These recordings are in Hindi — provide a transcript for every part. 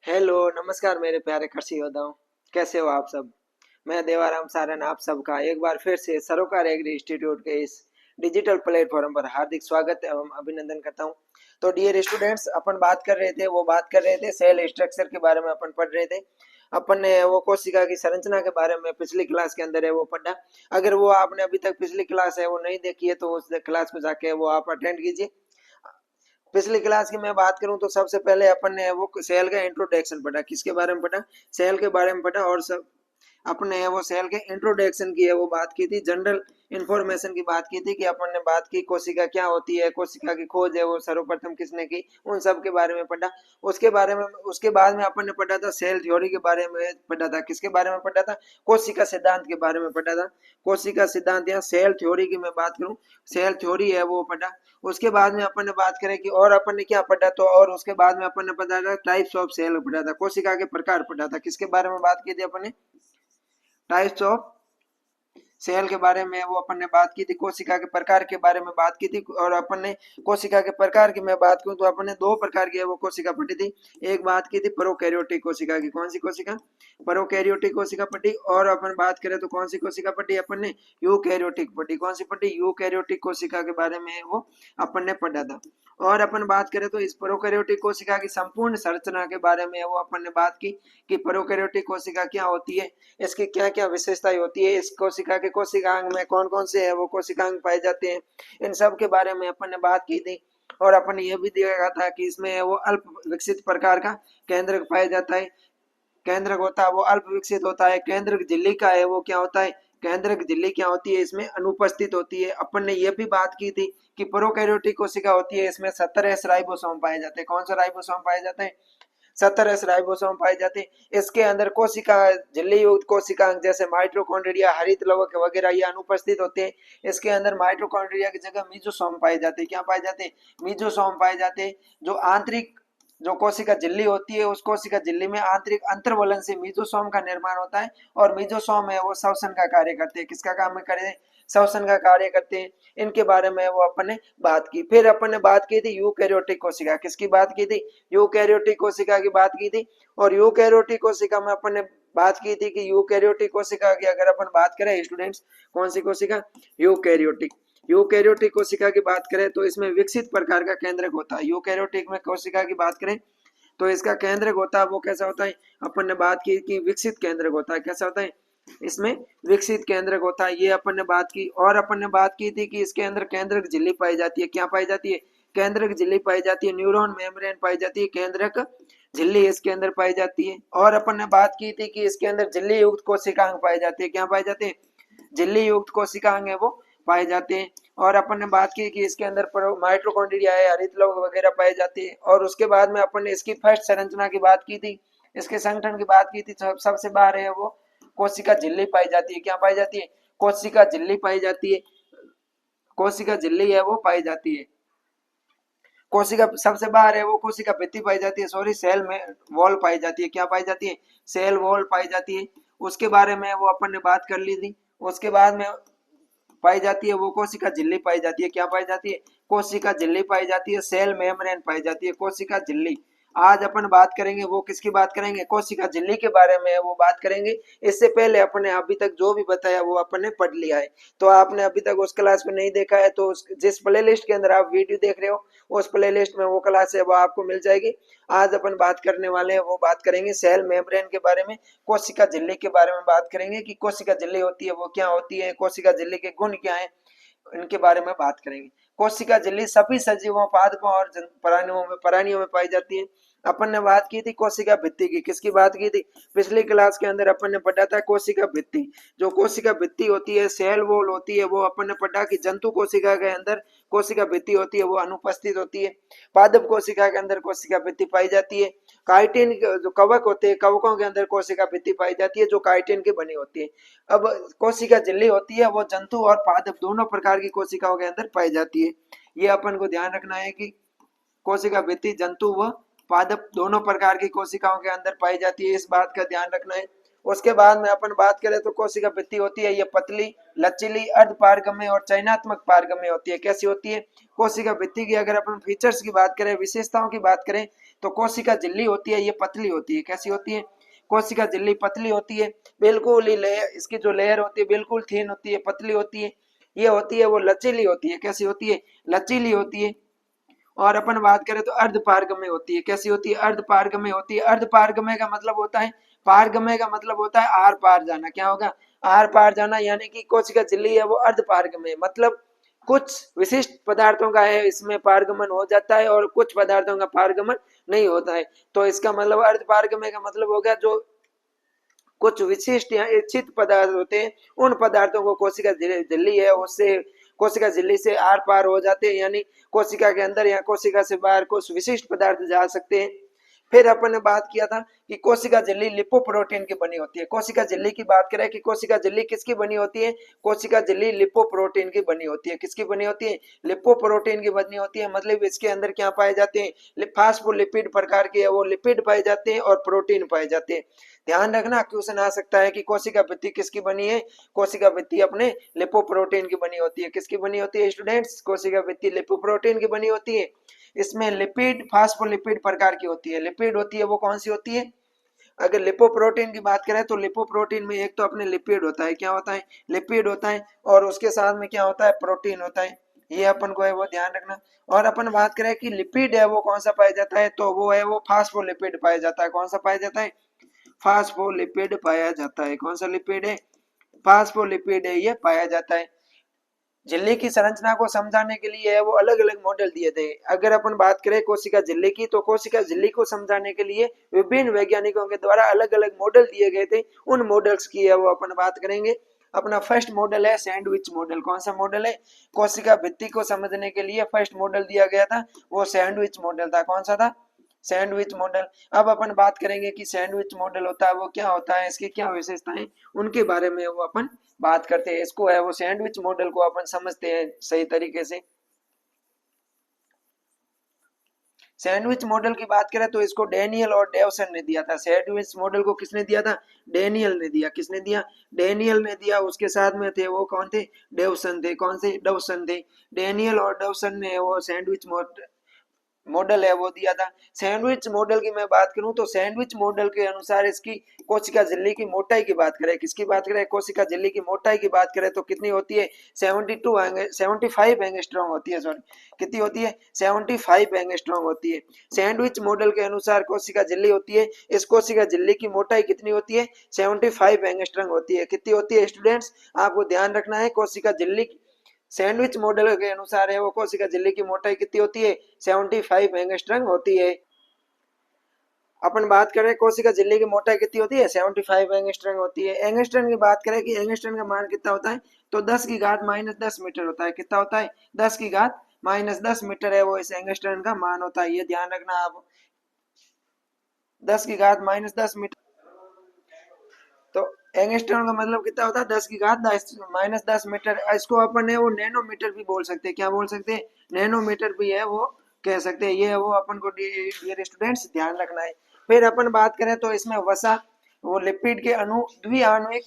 हेलो नमस्कार मेरे प्यारे कृषि योद्धाओं। कैसे हो आप सब। मैं देवाराम सारन आप सबका एक बार फिर से सरोकार एग्री इंस्टीट्यूट के इस डिजिटल प्लेटफॉर्म पर हार्दिक स्वागत एवं अभिनंदन करता हूं। तो डियर स्टूडेंट्स, अपन बात कर रहे थे सेल स्ट्रक्चर के बारे में अपन पढ़ रहे थे। अपन ने वो कोशिका की संरचना के बारे में पिछली क्लास के अंदर है वो पढ़ा। अगर वो आपने अभी तक पिछली क्लास है वो नहीं देखी है तो उस क्लास को जाके वो आप अटेंड कीजिए। पिछली क्लास की मैं बात करूं तो सबसे पहले अपन ने वो सेल का इंट्रोडक्शन पढ़ा। किसके बारे में पढ़ा? सेल के बारे में पढ़ा। और सब अपने वो सेल के इंट्रोडक्शन की है वो बात की थी, जनरल इंफॉर्मेशन की बात की थी कि अपन ने बात की कोशिका क्या होती है, कोशिका की खोज है वो सर्वप्रथम किसने की, उन सब के बारे में पढ़ा। उसके बाद में अपन ने पढ़ा था सेल थ्योरी के बारे में पढ़ा था। किसके बारे में पढ़ा था? कोशिका सिद्धांत के बारे में पढ़ा था। कोशिका सिद्धांत या सेल थ्योरी की मैं बात करूं, सेल थ्योरी है वो पढ़ा। उसके बाद में अपन ने बात करें कि और अपन ने क्या पढ़ा, तो और उसके बाद में अपन ने पढ़ा था टाइप्स ऑफ सेल पढ़ा था, कोशिका के प्रकार पढ़ा था। किसके बारे में बात की थी अपन ने? टाइप्स ऑफ सेल के बारे में वो अपन ने बात की थी, कोशिका के प्रकार के बारे में बात की थी। और अपन ने कोशिका के प्रकार की मैं बात करूं तो अपन ने दो प्रकार की है वो कोशिका पढ़ी थी। एक बात की थी प्रोकैरियोटिक कोशिका की। कौन सी कोशिका? प्रोकैरियोटिक कोशिका पढ़ी। और अपन बात करें तो कौन सी कोशिका पढ़ी अपन ने? यूकैरियोटिक पढ़ी। कौन सी पढ़ी? यूकैरियोटिक कोशिका के बारे में वो अपन ने पढ़ा था। और अपन बात करें तो इस प्रोकैरियोटिक कोशिका की संपूर्ण संरचना के बारे में वो अपन ने बात की कि प्रोकैरियोटिक कोशिका क्या होती है, इसकी क्या क्या विशेषताएं होती है, इस कोशिका के कोशिकांग में कौन कौन से है वो कोशिकांग पाए जाते हैं, इन सब के बारे में अपन ने बात की थी। और अपन ने यह भी देखा था कि इसमें वो अल्प विकसित प्रकार का केंद्रक पाया जाता है। केंद्रक होता है वो अल्प विकसित होता है। केंद्रक झिल्ली का है वो क्या होता है? केंद्रक झिल्ली क्या होती है? इसमें अनुपस्थित होती है। अपन ने यह भी बात की थी कि प्रोकैरियोटिक कोशिका होती है, इसमें 17 राइबोसोम पाए जाते हैं। कौन सा राइबोसोम पाए जाते हैं? 17 राइबोसोम पाए जाते हैं। इसके अंदर कोशिका झिल्ली युक्त कोशिकांग जैसे माइटोकॉन्ड्रिया, हरित लवक वगैरह ये अनुपस्थित होते हैं। इसके अंदर माइटोकॉन्ड्रिया की जगह मीजोसोम पाए जाते हैं। क्या पाए जाते हैं? मीजोसोम पाए जाते हैं। जो कोशिका झिल्ली होती है उस कोशिका झिल्ली में आंतरिक अंतर्वलन से मीजोसोम का निर्माण होता है। और मीजोसोम है वो श्वसन का कार्य करते हैं। किसका काम करे? श्वसन का कार्य करते हैं। इनके बारे में वो अपन ने बात की। फिर अपन ने बात की थी यूकैरियोटिक कोशिका। किसकी बात की थी? यूकैरियोटिक कोशिका की बात की थी। और यूकैरियोटिक कोशिका में अपन ने बात की थी कि यूकैरियोटिक कोशिका की अगर अपन बात करें स्टूडेंट्स, कौन सी कोशिका? यूकैरियोटिक। यूकैरियोटिक कोशिका की बात करें तो इसमें विकसित प्रकार का केंद्रक होता है। यूकैरियोटिक में कोशिका की बात करें तो इसका केंद्रक होता है वो कैसा होता है? अपन ने बात की कि विकसित केंद्रक होता है। कैसा होता है? इसमें विकसित केंद्रक होता है, ये अपन ने बात की। और अपन ने बात की थी कि इसके अंदर केंद्रक झिल्ली पाई जाती है। क्या पाई जाती है? केंद्रक झिल्ली पाई जाती है। न्यूरॉन मेम्ब्रेन पाई जाती है, केंद्रक झिल्ली इसके अंदर पाई जाती है। और अपन ने बात की थी कि इसके अंदर झिल्ली युक्त कोशिकांग पाए जाते हैं। क्या पाए जाते हैं? झिल्ली युक्त कोशिकांग है वो पाए जाते हैं। और अपन ने बात की कि इसके अंदर माइटोकॉन्ड्रिया है, हरित लौह वगैरह पाए जाते हैं। और उसके बाद में अपन ने इसकी फर्स्ट संरचना की बात की थी, इसके संगठन की बात की थी। सबसे बाहर है वो कोशिका झिल्ली पाई जाती है। क्या पाई जाती है? कोशिका झिल्ली पाई जाती है। कोशिका झिल्ली है वो पाई जाती है। कोशिका सबसे बाहर है वो कोशिका भित्ति पाई जाती है, सॉरी सेल में वॉल पाई जाती है। क्या पाई जाती है? सेल वॉल पाई जाती है। उसके बारे में वो अपन ने बात कर ली थी। उसके बाद में पाई जाती है वो कोशिका झिल्ली पाई जाती है। क्या पाई जाती है? कोशिका झिल्ली पाई जाती है। सेल मेम्ब्रेन पाई जाती है। कोशिका झिल्ली आज अपन बात करेंगे वो किसकी बात करेंगे? कोशिका झिल्ली के बारे में वो बात करेंगे। इससे पहले अपने अभी तक जो भी बताया वो अपन ने पढ़ लिया है। तो आपने अभी तक उस क्लास में नहीं देखा है तो जिस प्ले लिस्ट के अंदर आप वीडियो देख रहे हो उस प्ले लिस्ट में वो क्लास है वो आपको मिल जाएगी। आज अपन बात करने वाले हैं वो बात करेंगे सेल मेम्ब्रेन के बारे में, कोशिका झिल्ली के बारे में बात करेंगे कि कोशिका झिल्ली होती है वो क्या होती है, कोशिका झिल्ली के गुण क्या है, इनके बारे में बात करेंगे। कोशिका झिल्ली सभी सजीवों, पादपों और प्राणियों में पाई जाती है। अपन ने बात की थी कोशिका भित्ति की। किसकी बात की थी? पिछली क्लास के अंदर अपन ने पढ़ा था कोशिका भित्ति। जो कोशिका भित्ति होती है, सेल वॉल होती है, वो अपन ने पढ़ा कि जंतु कोशिका के अंदर कोशिका भित्ति होती है वो अनुपस्थित होती है। पादप कोशिका के अंदर कोशिका भित्ति पाई जाती है। काइटिन जो कवक होते हैं, कवकों के अंदर कोशिका भित्ति पाई जाती है जो काइटिन की बनी होती है। अब कोशिका झिल्ली होती है वो जंतु और पादप दोनों प्रकार की कोशिकाओं के अंदर पाई जाती है। ये अपन को ध्यान रखना है कि कोशिका भित्ति जंतु व पादप दोनों प्रकार की कोशिकाओं के अंदर पाई जाती है, इस बात का ध्यान रखना है। उसके बाद में अपन बात करें तो कोशिका भित्ति होती है ये पतली, लचीली, अर्ध पारगम्य और चयनात्मक पारगम्य होती है। कैसी होती है कोशिका भित्ति की? अगर अपन फीचर्स की बात करें, विशेषताओं की बात करें, तो कोशिका झिल्ली होती है ये पतली होती है। कैसी होती है? कोशिका झिल्ली पतली होती है, बिल्कुल ही लेयर, इसकी जो लेयर होती है बिल्कुल थीन होती है, पतली होती है। ये होती है वो लचीली होती है। कैसी होती है? लचीली होती है। और अपन बात करें तो अर्ध पारगम्य होती है। कैसी होती है? अर्ध पारगम्य होती है। अर्ध पारगम्य का मतलब होता है, पारगम्य का मतलब होता है आर पार जाना। क्या होगा? आर पार जाना, यानी कि कोशिका झिल्ली है वो अर्ध पारगम्य, मतलब कुछ विशिष्ट पदार्थों का है इसमें पारगमन हो जाता है और कुछ पदार्थों का पारगमन नहीं होता है। तो इसका मतलब अर्ध पारगम्य का मतलब हो गया जो कुछ विशिष्ट या इच्छित पदार्थ होते हैं उन पदार्थों को कोशिका झिल्ली है उससे, कोशिका झिल्ली से आर पार हो जाते हैं, यानी कोशिका के अंदर या कोशिका से बाहर कुछ विशिष्ट पदार्थ जा सकते हैं। फिर अपन ने बात किया था कि कोशिका झिल्ली लिपोप्रोटीन की बनी होती है। कोशिका झिल्ली की बात करें कि कोशिका झिल्ली किसकी बनी होती है? कोशिका झिल्ली लिपोप्रोटीन की बनी होती है। किसकी बनी होती है? लिपोप्रोटीन की बनी होती है। मतलब इसके अंदर क्या पाए जाते हैं? फास्फोलिपिड प्रकार के वो लिपिड पाए जाते हैं और प्रोटीन पाए जाते हैं। ध्यान रखना, क्वेश्चन आ सकता है कि कोशिका भित्ति किसकी बनी है? कोशिका भित्ति अपने लिपोप्रोटीन की बनी होती है। किसकी बनी होती है स्टूडेंट्स? कोशिका भित्ति लिपोप्रोटीन की बनी होती है। इसमें लिपिड फास्फोलिपिड प्रकार की होती है। लिपिड होती है वो कौन सी होती है? अगर लिपोप्रोटीन की बात करें तो लिपोप्रोटीन में एक तो अपने लिपिड होता है। क्या होता है? लिपिड होता है। और उसके साथ में क्या होता है? प्रोटीन होता है। ये अपन को है वो ध्यान रखना। और अपन बात करें कि लिपिड है वो कौन सा पाया जाता है, तो वो है वो फास्फोलिपिड पाया जाता है। कौन सा पाया जाता है? फास्फोलिपिड पाया जाता है। कौन सा लिपिड है? फास्फोलिपिड है ये पाया जाता है। झिल्ली की संरचना को समझाने के लिए वो अलग अलग मॉडल दिए थे। अगर अपन बात करें कोशिका झिल्ली की, तो कोशिका झिल्ली को समझाने के लिए विभिन्न वैज्ञानिकों के द्वारा अलग अलग मॉडल दिए गए थे। उन मॉडल्स की है वो अपन बात करेंगे। अपना फर्स्ट मॉडल है सैंडविच मॉडल। कौन सा मॉडल है? कोशिका भित्ति को समझने के लिए फर्स्ट मॉडल दिया गया था वो सैंडविच मॉडल था। कौन सा था? Sandwich model. अब अपन बात करेंगे कि सैंडविच मॉडल होता है वो क्या होता है, इसकी क्या विशेषताएं, उनके बारे में वो अपन बात करते हैं। इसको है वो सैंडविच मॉडल को अपन समझते हैं सही तरीके से। सैंडविच मॉडल की बात करें तो इसको डेनियल और डेवसन ने दिया था। सैंडविच मॉडल को किसने दिया था? डेनियल ने दिया। किसने दिया? डेनियल ने दिया। उसके साथ में थे वो कौन थे? डेवसन थे। कौन से? डेवसन थे। डेनियल और डेवसन ने वो सैंडविच मॉडल है वो दिया था। सैंडविच मॉडल की मैं बात करूं तो सैंडविच मॉडल के अनुसार इसकी कोशिका झिल्ली की मोटाई की बात करें, किसकी बात करें? कोशिका झिल्ली की मोटाई की बात करें तो कितनी होती है? 75 एंगस्ट्रॉम होती है। सॉरी, कितनी होती है? 75 एंगस्ट्रॉम होती है। सैंडविच मॉडल के अनुसार कोशिका झिल्ली होती है, इस कोशिका झिल्ली की मोटाई कितनी होती है? 75 एंगस्ट्रॉम होती है। कितनी होती है स्टूडेंट्स? आपको ध्यान रखना है, कोशिका झिल्ली सैंडविच मॉडल के अनुसार है वो कोशिका झिल्ली की मोटाई कितनी होती है? 75 एंगस्ट्रॉम होती है। अपन बात करें कोशिका झिल्ली की मोटाई कितनी होती है? 75 एंगस्ट्रॉम होती है। एंगस्ट्रॉम की बात करें कि एंगस्ट्रॉम का मान कितना होता है, तो 10 की घात -10 मीटर होता है। कितना होता है? 10 की घात -10 मीटर है वो इस एंगस्ट्रॉम का मान होता है। ये ध्यान रखना आप, 10 की घात -10 मीटर। तो एंगस्ट्रॉम का मतलब कितना होता है? 10 की घात -10 मीटर। इसको अपन है वो नैनोमीटर भी बोल सकते हैं। क्या बोल सकते हैं? नैनोमीटर भी है वो कह सकते हैं। ये है वो अपन को डियर स्टूडेंट्स ध्यान रखना है। फिर अपन बात करें तो इसमें वसा, वो लिपिड के अणु द्विआण्विक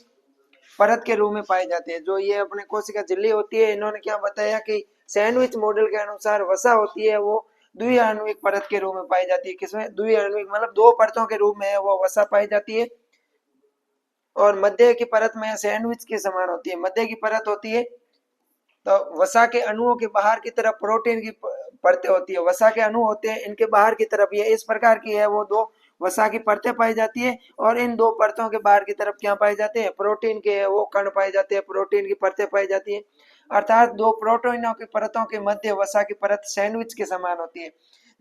परत के रूप में पाए जाते हैं। जो ये अपने कोशिका झिल्ली होती है, इन्होंने क्या बताया कि सैंडविच मॉडल के अनुसार वसा होती है वो द्विआण्विक परत के रूप में पाई जाती है। किसमें? द्विआण्विक मतलब दो परतों के रूप में है वो वसा पाई जाती है। और मध्य की परत में सैंडविच के समान होती है। मध्य की परत होती है तो वसा के अणुओं के बाहर की तरफ प्रोटीन की परतें होती है। वसा के अणु होते हैं, इनके बाहर की तरफ ये इस प्रकार की है वो दो वसा की परतें पाई जाती है। और इन दो परतों के बाहर की तरफ क्या पाए जाते हैं? प्रोटीन के वो कण पाए जाते हैं, प्रोटीन की परतें पाई जाती है। अर्थात दो प्रोटीनों की परतों के मध्य वसा की परत सैंडविच के समान होती है।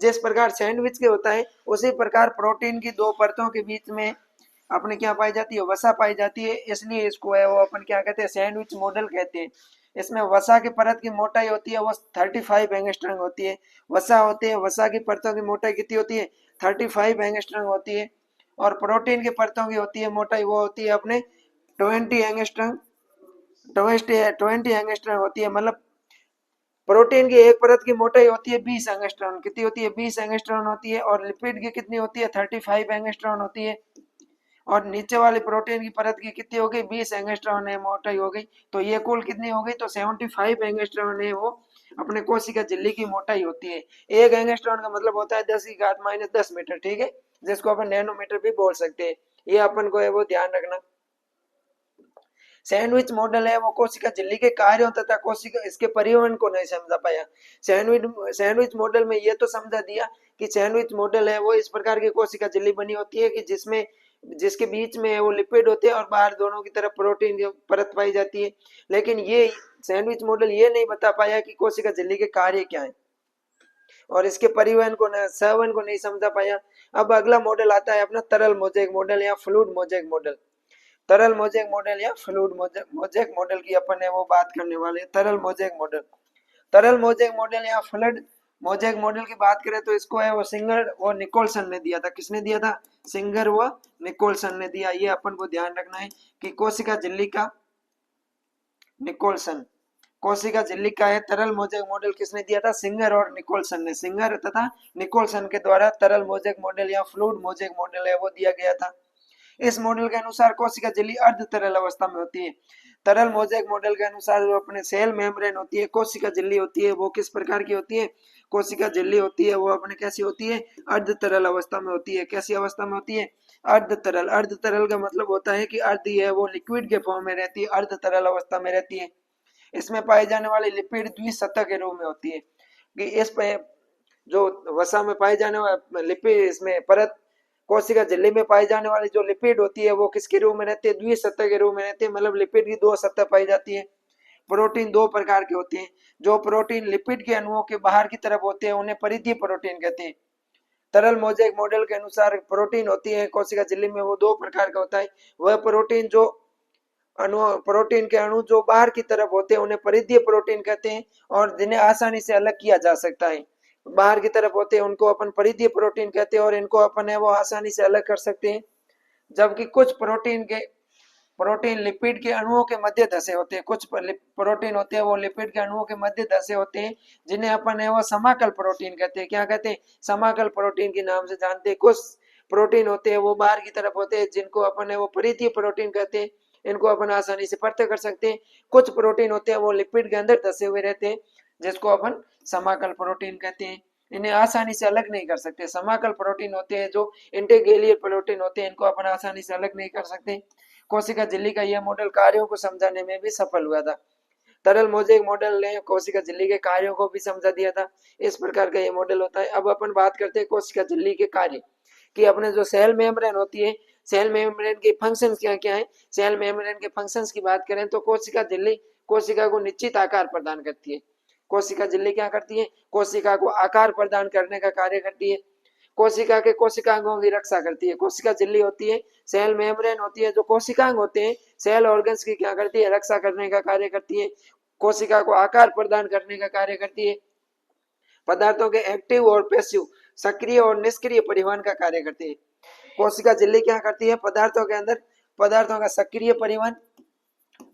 जिस प्रकार सैंडविच के होता है उसी प्रकार प्रोटीन की दो परतों के बीच में अपने क्या पाई जाती है? वसा पाई जाती है। इसलिए इसको है वो अपन क्या कहते हैं? सैंडविच मॉडल कहते हैं। इसमें वसा की परत की मोटाई होती है वो 35 एंगस्ट्रॉम होती है। वसा होती है, वसा की परतों की मोटाई कितनी होती है? 35 एंगस्ट्रॉम होती है। और प्रोटीन की परतों की होती है मोटाई वो होती है अपने 20 एंगस्ट्रॉम, 20 एंगस्ट्रॉम होती है। मतलब प्रोटीन की एक परत की मोटाई होती है 20 एंगस्ट्रॉम। कितनी होती है? 20 एंगस्ट्रॉम होती है। और लिपिड की कितनी होती है? 35 एंगस्ट्रॉम होती है। और नीचे वाली प्रोटीन की परत की कितनी हो गई, 20 एंगस्ट्रॉन है मोटाई हो गई। तो ये कुल कितनी हो गई, तो 75 एंगस्ट्रॉन है वो अपने कोशिका झिल्ली की मोटाई होती है। एक एंगस्ट्रॉन का मतलब होता है 10⁻⁻10 मीटर, ठीक है, जिसको अपन नैनोमीटर भी बोल सकते हैं। ये अपन को है वो ध्यान रखना। सैंडविच मॉडल है वो कोशिका झिल्ली के कार्यों तथा कोशिका इसके परिवहन को नहीं समझा पाया। सैंडविच मॉडल में ये तो समझा दिया कि सैंडविच मॉडल है वो इस प्रकार की कोशिका झिल्ली बनी होती है कि जिसके बीच में वो लिपिड होते हैं और बाहर दोनों की तरफ प्रोटीन की परत पाई जाती है। लेकिन ये सैंडविच मॉडल ये नहीं बता पाया कि कोशिका झिल्ली के कार्य क्या है और इसके परिवहन को सहवन को नहीं समझा पाया। अब अगला मॉडल आता है अपना तरल मोज़ेक मॉडल या फ्लूइड मोज़ेक मॉडल। तरल मोज़ेक मॉडल या फ्लूइड मोज़ेक मॉडल की अपन है वो बात करने वाले हैं। तरल मोज़ेक मॉडल, तरल मोज़ेक मॉडल या फ्लूइड मोज़ेक मॉडल की बात करें तो इसको है वो सिंगर और निकोलसन ने दिया था। किसने दिया था, सिंगर व निकोलसन ने दिया। ये अपन को ध्यान रखना है कि कोशिका झिल्ली का निकोलसन, कोशिका झिल्ली का है तरल मोज़ेक मॉडल किसने दिया था, सिंगर और निकोलसन ने। सिंगर तथा निकोलसन के द्वारा तरल मोज़ेक मॉडल या फ्लूइड मोज़ेक मॉडल है वो दिया गया था। इस मॉडल के अनुसार कोशिका झिल्ली अर्ध तरल अवस्था में होती है। तरल मोज़ेक मॉडल के अनुसार जो अपने सेल मेम्ब्रेन होती है, कोशिका झिल्ली होती है, वो किस प्रकार की होती है, कोशिका झिल्ली होती है वो अपने कैसी होती है, अर्ध तरल अवस्था में होती है। कैसी अवस्था में होती है, अर्ध तरल। अर्ध तरल का मतलब होता है कि अर्ध है वो लिक्विड के फॉर्म में रहती है, अर्ध तरल अवस्था में रहती है। इसमें पाई जाने वाली लिपिड द्विसतह के रूप में होती है कि इस पे जो वसा में पाई जाने वाली लिपिड इसमें परत कोशिका झिल्ली में पाई जाने वाली जो लिपिड होती है वो किसके रूप में रहती है, द्विसतह के रूप में रहती है। मतलब लिपिड की दो सतह पाई जाती है। प्रोटीन दो प्रकार के होते हैं। जो प्रोटीन लिपिड के अणुओं के बाहर की तरफ होते हैं उन्हें परिधीय प्रोटीन कहते हैं। तरल मोज़ेक मॉडल के अनुसार प्रोटीन होती है कोशिका झिल्ली में वो दो प्रकार का होता है। वह प्रोटीन जो प्रोटीन के अणु जो बाहर की तरफ होते हैं उन्हें परिधीय प्रोटीन कहते हैं और जिन्हें आसानी से अलग किया जा सकता है। बाहर की तरफ होते हैं उनको अपन परिधीय प्रोटीन कहते हैं और इनको अपन है वो आसानी से अलग कर सकते हैं। जबकि कुछ प्रोटीन लिपिड के अणुओं के मध्य धसे होते हैं। कुछ प्रोटीन होते हैं वो लिपिड के अणुओं के मध्य धसे होते हैं जिन्हें अपन है वो समाकल प्रोटीन कहते हैं। क्या कहते हैं, समाकल प्रोटीन के नाम से जानते हैं। कुछ प्रोटीन होते हैं वो बाहर की तरफ होते हैं जिनको अपन है वो परिधीय प्रोटीन कहते हैं। इनको अपन आसानी से पृथक कर सकते हैं। कुछ प्रोटीन होते हैं वो लिपिड के अंदर धसे हुए रहते हैं जिसको अपन समाकल प्रोटीन कहते हैं। इन्हें आसानी से अलग नहीं कर सकते। समाकल प्रोटीन होते हैं जो इंटीग्रेलियर प्रोटीन होते हैं, इनको अपन आसानी से अलग नहीं कर सकते। कोशिका झिल्ली का यह मॉडल कार्यों को समझाने में भी सफल हुआ था। तरल मोज़ेक मॉडल ने कोशिका झिल्ली के कार्यों को भी समझा दिया था। इस प्रकार का ये मॉडल होता है। अब अपन बात करते हैं कोशिका झिल्ली के कार्य कि अपने जो सेल मेम्ब्रेन होती है, सेल मेम्ब्रेन के फंक्शंस क्या क्या है। सेल मेम्ब्रेन के फंक्शंस की बात करें तो कोशिका झिल्ली कोशिका को निश्चित आकार प्रदान करती है। कोशिका झिल्ली क्या करती है, कोशिका को आकार प्रदान करने का कार्य करती है। कोशिका के कोशिकांगों की रक्षा करती है। कोशिका झिल्ली होती है, सेल मेम्ब्रेन होती है, जो कोशिकांग होते हैं सेल ऑर्गन्स की क्या करती है, रक्षा करने का कार्य करती है। कोशिका को आकार प्रदान करने का कार्य करती है। पदार्थों के एक्टिव और पैसिव, सक्रिय और निष्क्रिय परिवहन का कार्य करती है। कोशिका झिल्ली क्या करती है, पदार्थों के अंदर पदार्थों का सक्रिय परिवहन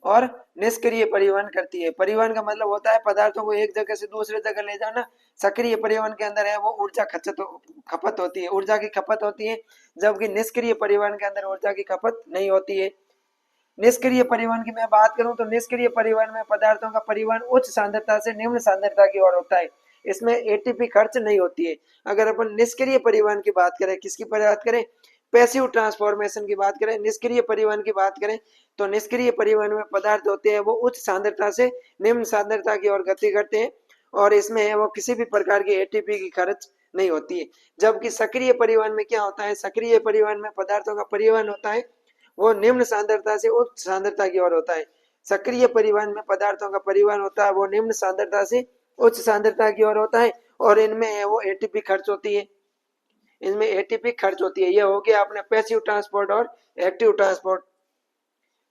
और निष्क्रिय परिवहन करती है। परिवहन का मतलब होता है पदार्थों को एक जगह से दूसरे जगह ले जाना। सक्रिय परिवहन के अंदर है वो ऊर्जा खपत होती है, ऊर्जा की खपत होती है। जबकि निष्क्रिय परिवहन के अंदर ऊर्जा की खपत नहीं होती है। निष्क्रिय परिवहन की मैं बात करूं तो निष्क्रिय परिवहन में पदार्थों का परिवहन उच्च सांद्रता से निम्न सांद्रता की ओर होता है। इसमें एटीपी खर्च नहीं होती है। अगर अपन निष्क्रिय परिवहन की बात करें, किसकी बात करें, पैसिव ट्रांसफॉर्मेशन की बात करें, निष्क्रिय परिवहन की बात करें तो निष्क्रिय परिवहन में पदार्थ होते हैं वो उच्च सांद्रता से निम्न सांद्रता की ओर गति करते हैं और इसमें है वो किसी भी प्रकार की एटीपी की खर्च नहीं होती है। जबकि सक्रिय परिवहन में क्या होता है, सक्रिय परिवहन में पदार्थों का परिवहन होता है वो निम्न सांद्रता से उच्च सांद्रता की ओर होता है। सक्रिय परिवहन में पदार्थों का परिवहन होता है वो निम्न सांद्रता से उच्च सांद्रता की ओर होता है और इनमें है वो एटीपी खर्च होती है। इनमें एटीपी खर्च होती है। ये हो गया अपने पैसिव ट्रांसपोर्ट और एक्टिव ट्रांसपोर्ट।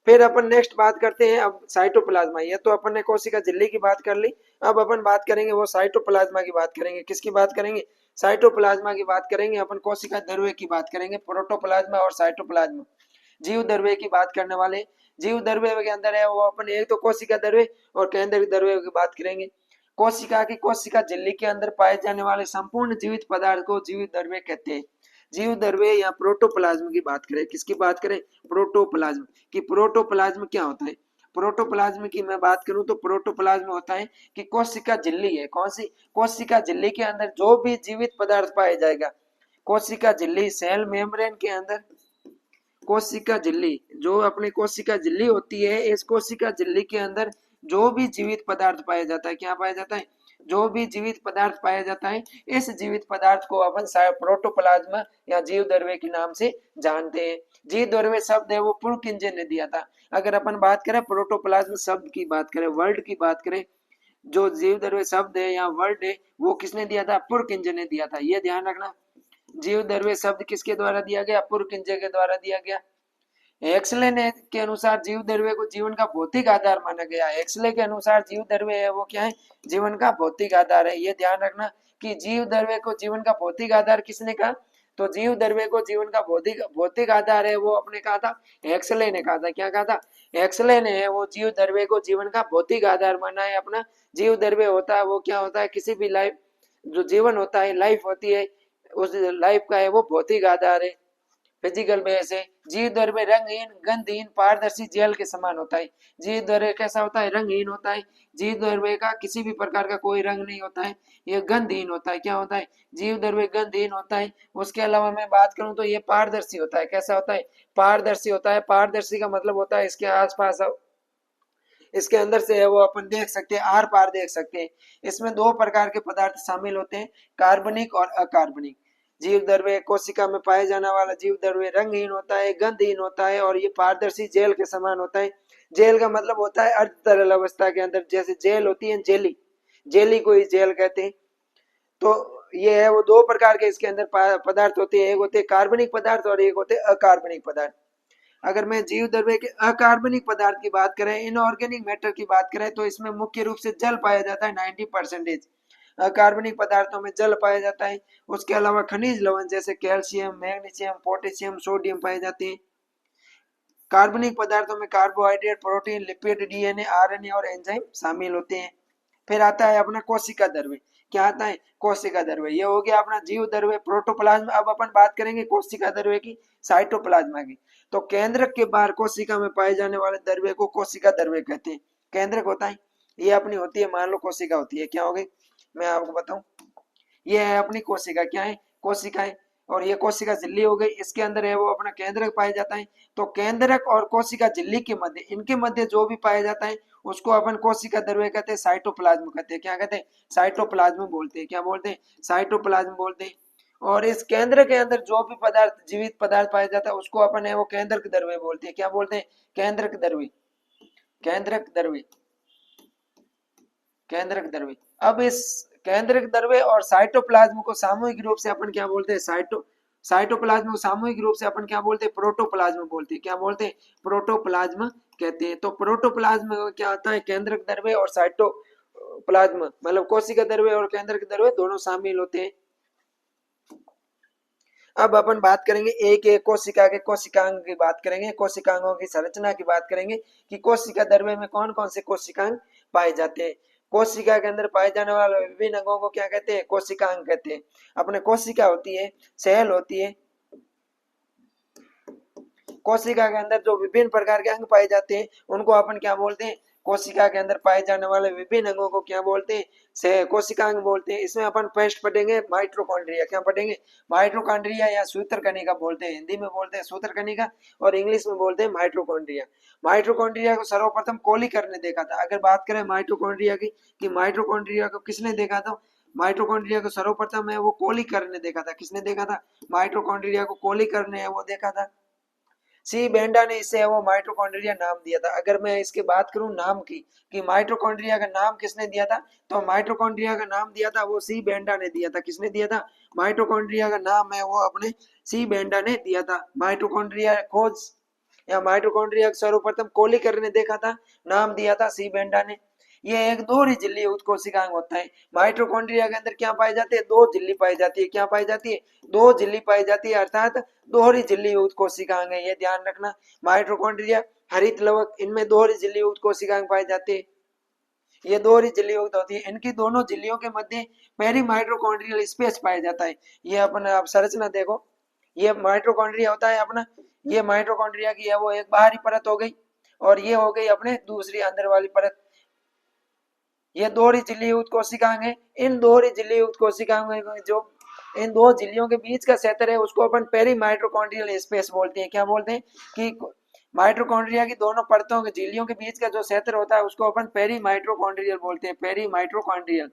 फिर अपन नेक्स्ट बात करते हैं अब साइटोप्लाज्मा। ये तो अपन ने कोशिका झिल्ली की बात कर ली। अब अपन बात करेंगे वो साइटोप्लाज्मा की बात करेंगे। किसकी बात करेंगे, साइटोप्लाज्मा की बात करेंगे। अपन कोशिका द्रव्य की बात करेंगे, प्रोटोप्लाज्मा और साइटोप्लाज्मा। जीव द्रव्य की बात करने वाले। जीव द्रव्य के अंदर है वो अपन एक तो कोशिका द्रव्य और केंद्रीय द्रव्य की बात करेंगे। कोशिका झिल्ली के अंदर पाए जाने वाले संपूर्ण जीवित पदार्थ को जीवित द्रव्य कहते हैं। जीव द्रव्य या प्रोटोप्लाज्म की बात करें, किसकी बात करें, प्रोटोप्लाज्म की। प्रोटोप्लाज्म क्या होता है, प्रोटोप्लाज्म की मैं बात करूं तो प्रोटोप्लाज्म होता है कि कोशिका झिल्ली है, कौन सी, कोशिका झिल्ली के अंदर जो भी जीवित पदार्थ पाया जाएगा, कोशिका झिल्ली सेल मेम्ब्रेन के अंदर, कोशिका झिल्ली जो अपनी कोशिका झिल्ली होती है, इस कोशिका झिल्ली के अंदर जो भी जीवित पदार्थ पाया जाता है, क्या पाया जाता है, जो भी जीवित पदार्थ पाया जाता है, इस जीवित पदार्थ को अपन प्रोटोप्लाज्म या जीव द्रव्य के नाम से जानते हैं। जीव द्रव्य शब्द है वो पुरकिंजे ने दिया था। अगर अपन बात करें प्रोटोप्लाज्म शब्द की बात करें, वर्ड की बात करें, जो जीव द्रव्य शब्द है या वर्ड है वो किसने दिया था, पुरकिंजे ने दिया था। ये ध्यान रखना, जीव द्रव्य शब्द किसके द्वारा दिया गया, पुरकिंजे के द्वारा दिया गया। एक्सले ने के अनुसार जीव द्रव्य को जीवन का भौतिक आधार माना गया है। एक्सले के अनुसार जीव द्रव्य है वो क्या है, जीवन का भौतिक आधार है। ये ध्यान रखना कि जीव द्रव्य को जीवन का भौतिक आधार किसने कहा, तो जीव द्रव्य को जीवन का भौतिक भौतिक आधार है वो अपने कहा था, एक्सले ने कहा था। क्या कहा था, एक्सले ने वो जीव द्रव्य को जीवन का भौतिक आधार माना है अपना। जीव द्रव्य होता है वो क्या होता है, किसी भी लाइफ, जो जीवन होता है, लाइफ होती है, उस लाइफ का है वो भौतिक आधार है, फिजिकल बेस है। जीव द्रव्य रंगहीन, गंधहीन, पारदर्शी जेल के समान होता है। जीव द्रव्य कैसा होता है, रंगहीन होता है। जीव द्रव्य का किसी भी प्रकार का कोई रंग नहीं होता है। ये गंधहीन होता है, क्या होता है, जीव द्रव्य गंधहीन होता है। उसके अलावा मैं बात करूं तो ये पारदर्शी होता है। कैसा होता है, पारदर्शी होता है। पारदर्शी का मतलब होता है इसके आसपास, इसके अंदर से है वो अपन देख सकते हैं, आर पार देख सकते हैं। इसमें दो प्रकार के पदार्थ शामिल होते हैं, कार्बनिक और अकार्बनिक। जीव द्रव्य कोशिका में पाए जाने वाला जीव द्रव्य रंगहीन होता है, गंधहीन होता है और ये पारदर्शी जेल के समान होता है। जेल का मतलब होता है अर्ध तरल अवस्था के अंदर, जैसे जेल होती है जेली, जेली को ही जेल कहते हैं। तो ये है वो दो प्रकार के इसके अंदर पदार्थ होते हैं, एक होते हैं कार्बनिक पदार्थ और एक होते हैं अकार्बनिक पदार्थ। अगर मैं जीव द्रव्य के अकार्बनिक पदार्थ की बात करें, इनऑर्गेनिक मैटर की बात करें, तो इसमें मुख्य रूप से जल पाया जाता है 90%। अकार्बनिक पदार्थों में जल पाया जाता है। उसके अलावा खनिज लवण जैसे कैल्शियम, मैग्नीशियम, पोटेशियम, सोडियम पाए जाते हैं। कार्बनिक पदार्थों में carbohydrate, protein, lipid, DNA, RNA और एंजाइम शामिल होते हैं। फिर आता है अपना कोशिका द्रव्य। क्या आता है, कोशिका द्रव्य। ये हो गया अपना जीव द्रव्य, प्रोटोप्लाज्म। अब अपन बात करेंगे कोशिका द्रव्य की, साइटोप्लाज्मा की। तो केंद्रक के बाहर कोशिका में पाए जाने वाले द्रव्य को कोशिका द्रव्य कहते हैं। केंद्रक होता है, ये अपनी होती है, मान लो कोशिका होती है, क्या होगी, मैं आपको बताऊं, ये है अपनी कोशिका, क्या है, कोशिका है। और ये कोशिका झिल्ली हो गई, इसके अंदर है वो अपना केंद्रक पाया जाता है। तो केंद्रक और कोशिका झिल्ली के मध्य, इनके मध्य जो भी पाया जाता है उसको अपन कोशिका द्रव्य कहते हैं, साइटोप्लाज्म कहते हैं। क्या कहते हैं, साइटोप्लाज्म बोलते हैं। क्या बोलते हैं, साइटोप्लाज्म बोलते हैं। और इस केंद्र के अंदर जो भी पदार्थ, जीवित पदार्थ पाया जाता है उसको अपन है वो केंद्रक द्रव्य बोलते हैं। क्या बोलते हैं, केंद्रक द्रव्य, केंद्रक द्रव्य, केंद्रक द्रव्य। अब इस केंद्रक द्रव्य और साइटोप्लाज्म को सामूहिक रूप से अपन क्या बोलते हैं, साइटोप्लाज्म को सामूहिक रूप से अपन क्या बोलते हैं, प्रोटोप्लाज्म बोलते हैं। क्या बोलते हैं, प्रोटोप्लाज्म कहते हैं। तो प्रोटोप्लाज्म क्या होता है, केंद्रक द्रव्य और साइटोप्लाज्म, मतलब कोशिका द्रव्य और केंद्रक द्रव्य दोनों शामिल होते हैं। अब अपन बात करेंगे एक एक कोशिका के कोशिकांग की बात करेंगे, कोशिकांगों की संरचना की बात करेंगे कि कोशिका द्रव्य में कौन कौन से कोशिकांग पाए जाते हैं। कोशिका के अंदर पाए जाने वाले विभिन्न अंगों को क्या कहते हैं, कोशिकांग कहते हैं। अपने कोशिका होती है, सेल होती है, कोशिका के अंदर जो विभिन्न प्रकार के अंग पाए जाते हैं उनको अपन क्या बोलते हैं, कोशिका के अंदर पाए जाने वाले विभिन्न अंगों को क्या बोलते हैं, से कोशिकांग बोलते हैं। इसमें अपन फर्स्ट पढ़ेंगे माइटोकॉन्ड्रिया। क्या पढ़ेंगे, माइटोकॉन्ड्रिया या सूत्रकणिका बोलते हैं, हिंदी में बोलते हैं सूत्रकणिका और इंग्लिश में बोलते हैं माइटोकॉन्ड्रिया। माइटोकॉन्ड्रिया को सर्वप्रथम कोलिकर ने देखा था। अगर बात करें माइटोकॉन्ड्रिया की कि माइटोकॉन्ड्रिया को किसने देखा था, माइटोकॉन्ड्रिया को सर्वप्रथम है वो कोलिकर ने देखा था। किसने देखा था, माइटोकॉन्ड्रिया को कोलिकर ने है वो देखा था। सी बेंडा ने इसे वो माइटोकॉन्ड्रिया नाम दिया था। अगर मैं इसकी बात करूं नाम की कि माइटोकॉन्ड्रिया का नाम किसने दिया था, तो माइटोकॉन्ड्रिया का नाम दिया था वो सी बेंडा ने दिया था। किसने दिया था, माइटोकॉन्ड्रिया का नाम है वो अपने सी बेंडा ने दिया था। माइटोकॉन्ड्रिया खोज या माइटोकॉन्ड्रिया सर्वप्रथम कोलिकर ने देखा था, नाम दिया था सी बेंडा ने। ये एक दोहरी झिल्ली युक्त कोशिकांग होता है। माइटोकॉन्ड्रिया के अंदर क्या पाई जाती है, दो झिल्ली पाई जाती है। क्या पाई जाती है, दो झिल्ली पाई जाती है, अर्थात दोहरी झिल्ली युक्त कोशिकांग है। ये ध्यान रखना, माइटोकॉन्ड्रिया, हरित लवक, इनमें दोहरी झिल्ली युक्त कोशिकांग पाए जाते हैं। ये दोहरी झिल्ली युक्त होती है। इनकी दोनों झिल्लियों के मध्य पेरी माइटोकॉन्ड्रियल स्पेस पाया जाता है। ये अपन आप संरचना देखो, ये माइटोकॉन्ड्रिया होता है अपना, ये माइटोकॉन्ड्रिया की है वो एक बाहरी परत हो गई, और ये हो गई अपने दूसरी अंदर वाली परत। ये दोहरी झिल्ली युक्त कोशिकांग है। इन दोहरी झिल्ली युक्त कोशिकांग में जो इन दो झिल्लियों के बीच का क्षेत्र है उसको अपन पेरी माइटोकॉन्ड्रियल स्पेस बोलते हैं। क्या बोलते हैं कि माइटोकॉन्ड्रिया की दोनों परतों के झिल्लियों के बीच का जो क्षेत्र होता है उसको अपन पेरी माइटोकॉन्ड्रियल बोलते हैं। Peri mitochondrial,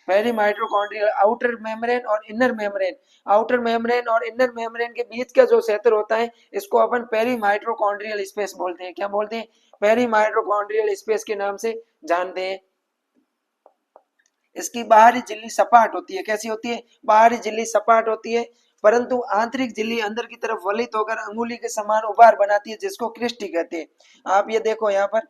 peri mitochondrial, outer membrane और इनर मेम्ब्रेन, आउटर मेम्ब्रेन और इनर मेम्ब्रेन के बीच का जो क्षेत्र होता है इसको अपन पेरी माइटोकॉन्ड्रियल स्पेस बोलते हैं। क्या बोलते हैं? पेरी माइटोकॉन्ड्रियल स्पेस के नाम से जानते हैं। इसकी बाहरी झिल्ली सपाट होती है। कैसी होती है? बाहरी झिल्ली सपाट होती है, परंतु आंतरिक झिल्ली अंदर की तरफ वलित होकर अंगुली के समान उभार बनाती है, जिसको क्रिस्टी कहते हैं। आप ये देखो यहाँ पर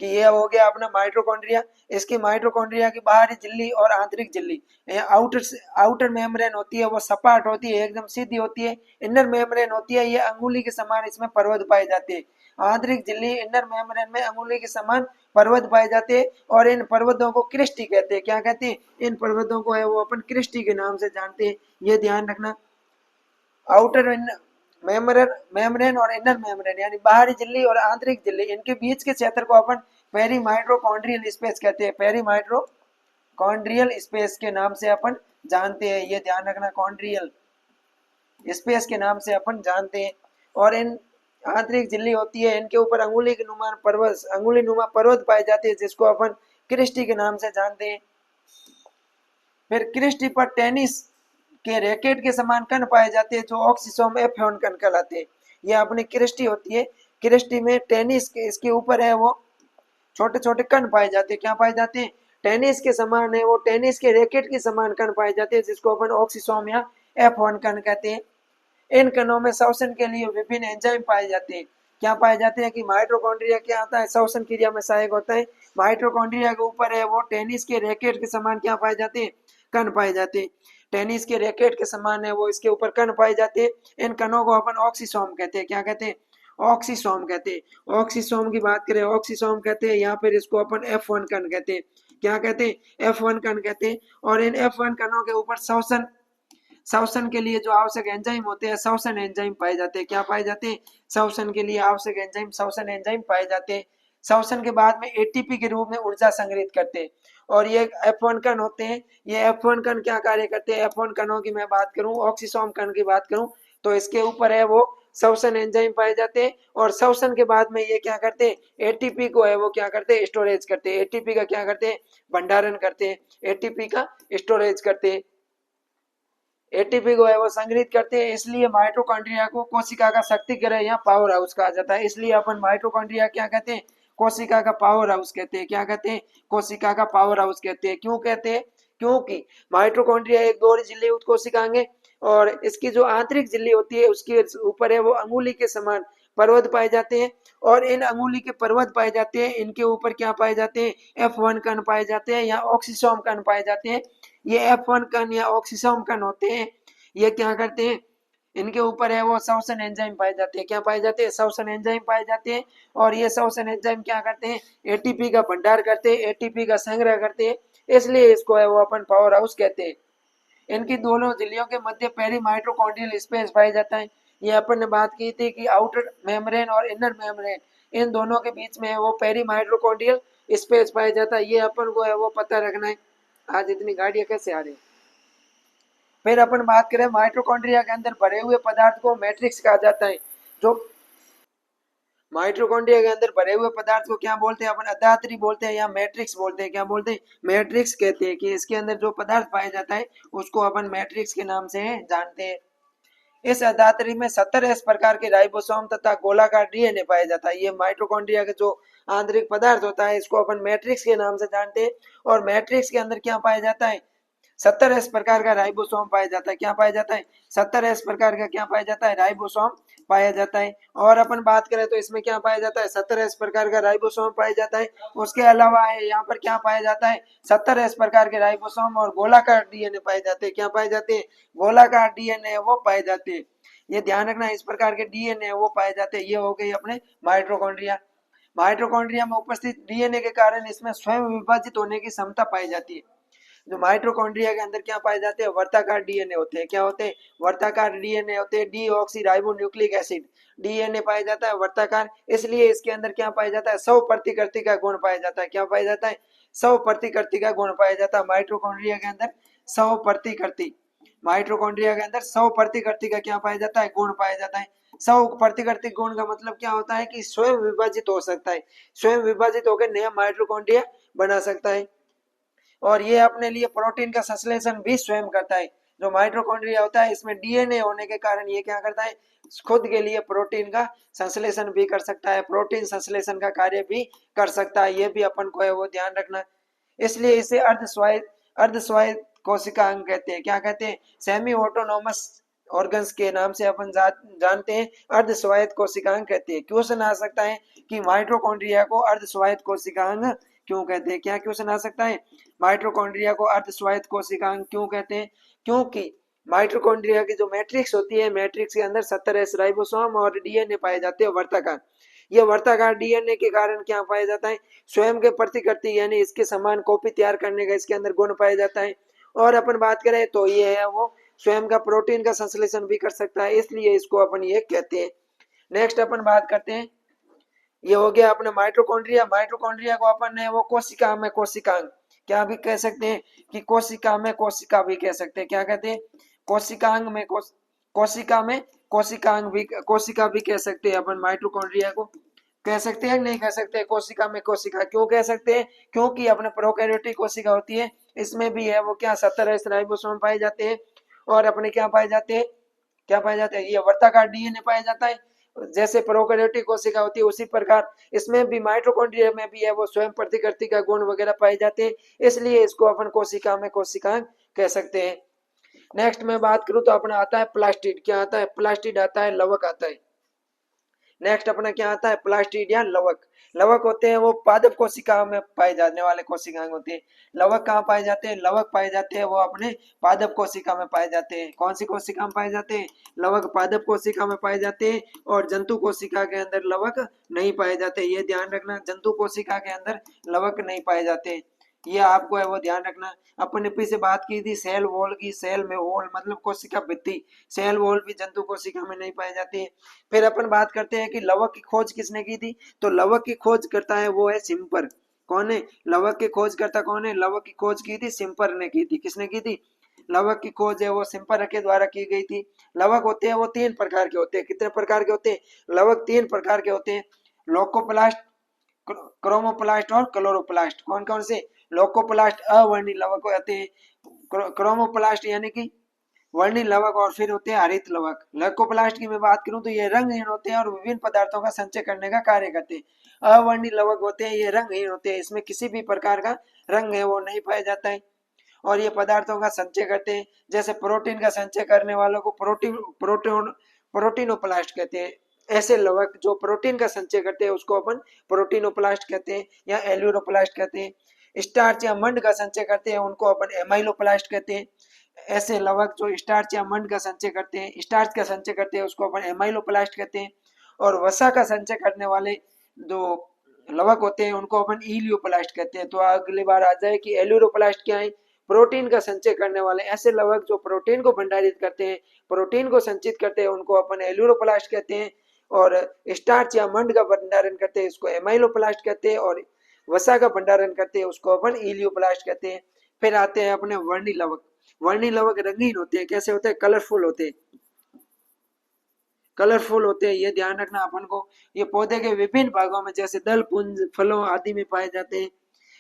कि ये हो गया अपना माइटोकॉन्ड्रिया। इसकी माइटोकॉन्ड्रिया की बाहरी झिल्ली और आंतरिक झिल्ली, आउटर आउटर मेम्ब्रेन होती है वो सपाट होती है, एकदम सीधी होती है। इनर मेम्ब्रेन होती है ये अंगुली के समान, इसमें पर्वत पाए जाते हैं। आंतरिक झिल्ली इनर मेम्ब्रेन में अंगुली के समान पर्वत पाए जाते हैं, और इन पर्वतों को क्रिस्टी कहते हैं। क्या कहते हैं? इन पर्वतों को है वो अपन क्रिस्टी के नाम से जानते हैं, ये ध्यान रखना। आउटर मेम्ब्रेन और इनर मेम्ब्रेन यानी बाहरी झिल्ली और आंतरिक झिल्ली, इनके बीच के क्षेत्र को अपन पेरी माइटोकॉन्ड्रियल स्पेस कहते हैं। पेरी माइटोकॉन्ड्रियल स्पेस के नाम से अपन जानते हैं, ये ध्यान रखना, कॉन्ड्रियल स्पेस के नाम से अपन जानते हैं। और इन आंतरिक झिल्ली होती है, इनके ऊपर अंगुली नुमा पर्वत पाए जाते हैं, जिसको अपन क्रिस्टी के नाम से जानते हैं। फिर क्रिस्टी पर टेनिस के रैकेट के समान कण पाए जाते हैं, जो ऑक्सीसोम F1 कण कहलाते हैं। ये अपनी क्रिस्टी होती है। क्रिस्टी में टेनिस के इसके ऊपर है वो छोटे छोटे कण पाए जाते हैं। क्या पाए जाते हैं? टेनिस के समान है वो, टेनिस के रैकेट के समान कण पाए जाते हैं, जिसको अपन ऑक्सीसोम या F1 कण कहते हैं। इन कणों में श्वसन के लिए विभिन्न एंजाइम पाए जाते हैं। क्या पाए जाते हैं? कि माइटोकॉन्ड्रिया क्या आता है? श्वसन क्रिया में सहायक होता है। माइटोकॉन्ड्रिया के ऊपर है वो टेनिस के रैकेट के समान क्या पाए जाते हैं? कण पाए जाते हैं। टेनिस के रैकेट के समान है वो, इसके ऊपर कण पाए जाते हैं। इन कणों को अपन ऑक्सीसोम कहते हैं। क्या कहते हैं? ऑक्सीसोम कहते हैं। ऑक्सीसोम की बात करें, ऑक्सीसोम कहते हैं, या फिर इसको अपन F1 कण कहते हैं। क्या कहते हैं? F1 कण कहते हैं। और इन F1 कणों के ऊपर श्वसन के लिए जो आवश्यक एंजाइम होते हैं, श्वसन एंजाइम पाए जाते हैं। क्या पाए जाते हैं? श्वसन के लिए आवश्यक एंजाइम, श्वसन एंजाइम पाए जाते हैं। श्वसन के बाद में एटीपी के रूप में ऊर्जा संग्रहित करते हैं। और ये F1 कण होते हैं। ये F1 कण क्या कार्य करते हैं? F1 कणों की मैं बात करूं, ऑक्सीसोम कण की बात करूं, तो इसके ऊपर है वो श्वसन एंजाइम पाए जाते हैं। और श्वसन के बाद में ये क्या करते हैं? एटीपी को है वो क्या करते हैं? स्टोरेज करते हैं। एटीपी का क्या करते हैं? भंडारण करते हैं। एटीपी का स्टोरेज करते हैं। एटीपी को है वो संग्रहित करते हैं। इसलिए माइटोकॉन्ड्रिया को कोशिका का शक्ति ग्रह या पावर हाउस कहा जाता है। इसलिए अपन माइटोकॉन्ड्रिया क्या कहते हैं? कोशिका का पावर हाउस कहते हैं। क्या कहते हैं? कोशिका का पावर हाउस कहते हैं। क्यों कहते हैं? क्योंकि माइटोकॉन्ड्रिया एक दोहरी झिल्ली युक्त कोशिकांग है, और इसकी जो आंतरिक झिल्ली होती है उसके ऊपर है वो अंगुली के समान पर्वत पाए जाते हैं। और इन अंगुली के पर्वत पाए जाते हैं, इनके ऊपर क्या पाए जाते हैं? F1 कण पाए जाते हैं या ऑक्सीसोम कण पाए जाते हैं। ये F1 कण या ऑक्सीसोम कण होते हैं। ये क्या करते हैं? इनके ऊपर है वो श्वसन एंजाइम पाए जाते हैं। क्या पाए जाते हैं? श्वसन एंजाइम पाए जाते हैं। और ये श्वसन एंजाइम क्या करते हैं? एटीपी का भंडार करते हैं, एटीपी का संग्रह करते हैं। इसलिए इसको है वो अपन पावर हाउस कहते हैं। इनकी दोनों झिल्लियों के मध्य पेरी माइटोकॉन्ड्रियल स्पेस पाया जाता है। ये अपन ने बात की थी कि आउटर मेम्ब्रेन और इनर मेम्ब्रेन, इन दोनों के बीच में है वो पेरी माइटोकॉन्ड्रियल स्पेस पाया जाता है। ये अपन को है वो पता रखना है। आज इतनी गाड़ियां कैसे आ रही? फिर अपन बात करें माइटोकॉन्ड्रिया के अंदर भरे हुए पदार्थ को मैट्रिक्स कहा जाता है। जो माइटोकॉन्ड्रिया के अंदर भरे हुए पदार्थ को क्या बोलते हैं? अपन अधात्री बोलते हैं या मैट्रिक्स बोलते हैं। क्या बोलते हैं? मैट्रिक्स कहते हैं। कि इसके अंदर जो पदार्थ पाया जाता है उसको अपन मैट्रिक्स के नाम से जानते हैं। इस अधात्री में 70 प्रकार के राइबोसोम तथा गोलाकार डीएनए पाया जाता है। ये माइटोकॉन्ड्रिया का जो आंतरिक पदार्थ होता है इसको अपन मैट्रिक्स के नाम से जानते हैं। और मैट्रिक्स के अंदर क्या पाया जाता है? 70 प्रकार का राइबोसोम पाया जाता है। क्या पाया जाता है? 70 प्रकार का क्या पाया जाता है? राइबोसोम पाया जाता है। और अपन बात करें तो इसमें क्या पाया जाता है? 70 प्रकार का राइबोसोम पाया जाता है। उसके अलावा है यहाँ पर क्या पाया जाता है? 70 प्रकार के राइबोसोम और गोलाकार डीएनए पाए जाते हैं। क्या पाए जाते हैं? गोलाकार डीएनए वो पाए जाते हैं। ये ध्यान रखना, इस प्रकार के डीएनए वो पाए जाते हैं। ये हो गई अपने माइटोकॉन्ड्रिया। माइटोकॉन्ड्रिया में उपस्थित डीएनए के कारण इसमें स्वयं विभाजित होने की क्षमता पाई जाती है। जो माइटोकॉन्ड्रिया के अंदर क्या पाए जाते हैं, वर्ताकार डीएनए होते हैं। क्या होते हैं, वर्ताकार डीएनए होते हैं। डीऑक्सीराइबोन्यूक्लिक एसिड डीएनए पाया जाता है वर्ताकार, इसलिए इसके अंदर क्या पाया जाता है, 100 प्रतिकृति का गुण पाया जाता है। क्या पाया जाता है, 100 प्रतिकृति का गुण पाया जाता है माइटोकॉन्ड्रिया के अंदर। 100 प्रतिकृति, माइटोकॉन्ड्रिया के अंदर 100 प्रतिकृति का क्या पाया जाता है, गुण पाया जाता है। 100 प्रतिकृति गुण का मतलब क्या होता है कि स्वयं विभाजित हो सकता है, स्वयं विभाजित होकर नया माइटोकॉन्ड्रिया बना सकता है। और ये अपने लिए प्रोटीन का संश्लेषण भी स्वयं करता है। जो माइटोकॉन्ड्रिया होता है इसमें डीएनए होने के कारण ये क्या करता है, खुद के लिए प्रोटीन का संश्लेषण भी कर सकता है, प्रोटीन संश्लेषण का कार्य भी कर सकता है। ये भी अपन को है वो ध्यान रखना। इसलिए इसे अर्ध स्वायत्त कोशिका अंग कहते हैं। क्या कहते हैं, सेमी ऑटोनोमस ऑर्गन्स के नाम से अपन जानते हैं, अर्ध स्वायत्त कोशिकांग कहते हैं। क्वेश्चन आ सकता है कि माइटोकॉन्ड्रिया को अर्ध स्वायत्त कोशिकांग क्यों कहते हैं। क्या क्वेश्चन आ सकता है, माइटोकॉन्ड्रिया को अर्ध स्वायत्त कोशिकांग क्यों कहते हैं, क्योंकि माइटोकॉन्ड्रिया की जो मैट्रिक्स होती है, मैट्रिक्स के अंदर 17 राइबोसोम और डीएनए पाए जाते हैं वर्ताकार। ये वर्ताकार डीएनए के कारण क्या पाया जाता है, स्वयं के प्रतिकृति यानी इसके समान कॉपी तैयार करने का इसके अंदर गुण पाया जाता है। और अपन बात करें तो ये है वो स्वयं का प्रोटीन का संश्लेषण भी कर सकता है, इसलिए इसको अपन ये कहते हैं। नेक्स्ट अपन बात करते हैं, ये हो गया अपने माइटोकॉन्ड्रिया। माइटोकॉन्ड्रिया को अपन ने वो कोशिका में कोशिकांग क्या भी कह सकते हैं कि कोशिका में कोशिका भी कह सकते हैं। क्या कहते हैं, कोशिकांग में कोशिका में कोशिकांग भी, कोशिका भी कह सकते हैं अपन माइटोकॉन्ड्रिया को। कह सकते हैं नहीं कह सकते, कोशिका में कोशिका क्यों कह सकते हैं, क्योंकि अपने प्रोकैरियोटिक कोशिका होती है, इसमें भी है वो क्या 17 राइबोसोम पाए जाते हैं। और अपने क्या पाए जाते हैं, क्या पाए जाते हैं, ये वर्ताकार डीएनए पाया जाता है। जैसे प्रोकैरियोटिक कोशिका होती है उसी प्रकार इसमें भी माइटोकॉन्ड्रिया में भी है वो स्वयं प्रतिकृति का गुण वगैरह पाए जाते हैं, इसलिए इसको अपन कोशिका में कोशिकांग कह सकते हैं। नेक्स्ट में बात करूं तो अपना आता है प्लास्टिड। क्या आता है, प्लास्टिड आता है, लवक आता है। नेक्स्ट अपना क्या आता है, प्लास्टिड या लवक। लवक होते हैं वो पादप कोशिका में पाए जाने वाले कोशिकांग होते हैं। लवक कहाँ पाए जाते हैं, लवक पाए जाते हैं वो अपने पादप कोशिका में पाए जाते हैं। कौन सी कोशिका में पाए जाते हैं, लवक पादप कोशिका में पाए जाते हैं। और जंतु कोशिका के अंदर लवक नहीं पाए जाते, ये ध्यान रखना, जंतु कोशिका के अंदर लवक नहीं पाए जाते, ये आपको है वो ध्यान रखना। अपन ने पीछे बात की थी सेल वॉल की, सेल में वॉल मतलब कोशिका भित्ति, सेल वॉल भी जंतु कोशिका में नहीं पाई जाती है। फिर अपन बात करते हैं कि लवक की खोज किसने की थी, तो लवक की खोज करता है वो है सिम्पर। कौन है, लवक की खोज करता कौन है, लवक की खोज की थी सिम्पर ने की थी। किसने की थी, लवक की खोज है वो सिम्पर के द्वारा की गई थी। लवक होते हैं वो 3 प्रकार के होते हैं। कितने प्रकार के होते हैं, लवक 3 प्रकार के होते हैं, लोकोप्लास्ट, क्रोमोप्लास्ट और क्लोरोप्लास्ट। कौन कौन से, लोकोप्लास्ट अवर्णी लवक होते हैं, क्रोमोप्लास्ट यानी कि वर्णी लवक, और फिर होते हैं हरित लवक। लकोप्लास्ट की मैं बात करूं तो ये रंगहीन होते हैं और विभिन्न पदार्थों का संचय करने का कार्य करते हैं। अवर्णी लवक होते हैं ये रंगहीन होते हैं, इसमें किसी भी प्रकार का रंग है वो नहीं पाया जाता है और ये पदार्थों का संचय करते हैं। जैसे प्रोटीन का संचय करने वालों को प्रोटीनोप्लास्ट कहते हैं। ऐसे लवक जो प्रोटीन का संचय करते हैं उसको अपन प्रोटीनोप्लास्ट कहते हैं या एल्यूरोप्लास्ट कहते हैं। स्टार्च या मंड का संचय करते हैं उनको अपन एमाइलोप्लास्ट कहते हैं। ऐसे लवक जो स्टार्च या मंड का संचय करते हैं, स्टार्च का संचय करते हैं उसको अपन एमाइलोप्लास्ट कहते हैं। और वसा का संचय करने वाले जो लवक होते हैं उनको अपन इलियोप्लास्ट कहते हैं। तो अगली बार आ जाए कि एल्यूरोप्लास्ट क्या है, प्रोटीन का संचय करने वाले ऐसे लवक जो प्रोटीन को भंडारित करते हैं, प्रोटीन को संचित करते हैं उनको अपन एल्यूरोप्लास्ट कहते हैं। और स्टार्च या मंड का भंडारण करते हैं उसको एमाइलोप्लास्ट कहते हैं। और वसा का भंडारण करते हैं उसको अपन इलियोप्लास्ट कहते हैं। फिर आते हैं अपने वर्णी लवक। वर्णी लवक रंगीन होते हैं, कैसे होते हैं, कलरफुल होते हैं, कलरफुल होते हैं, ये ध्यान रखना अपन को। ये पौधे के विभिन्न भागों में जैसे दल पुंज फलों आदि में पाए जाते हैं।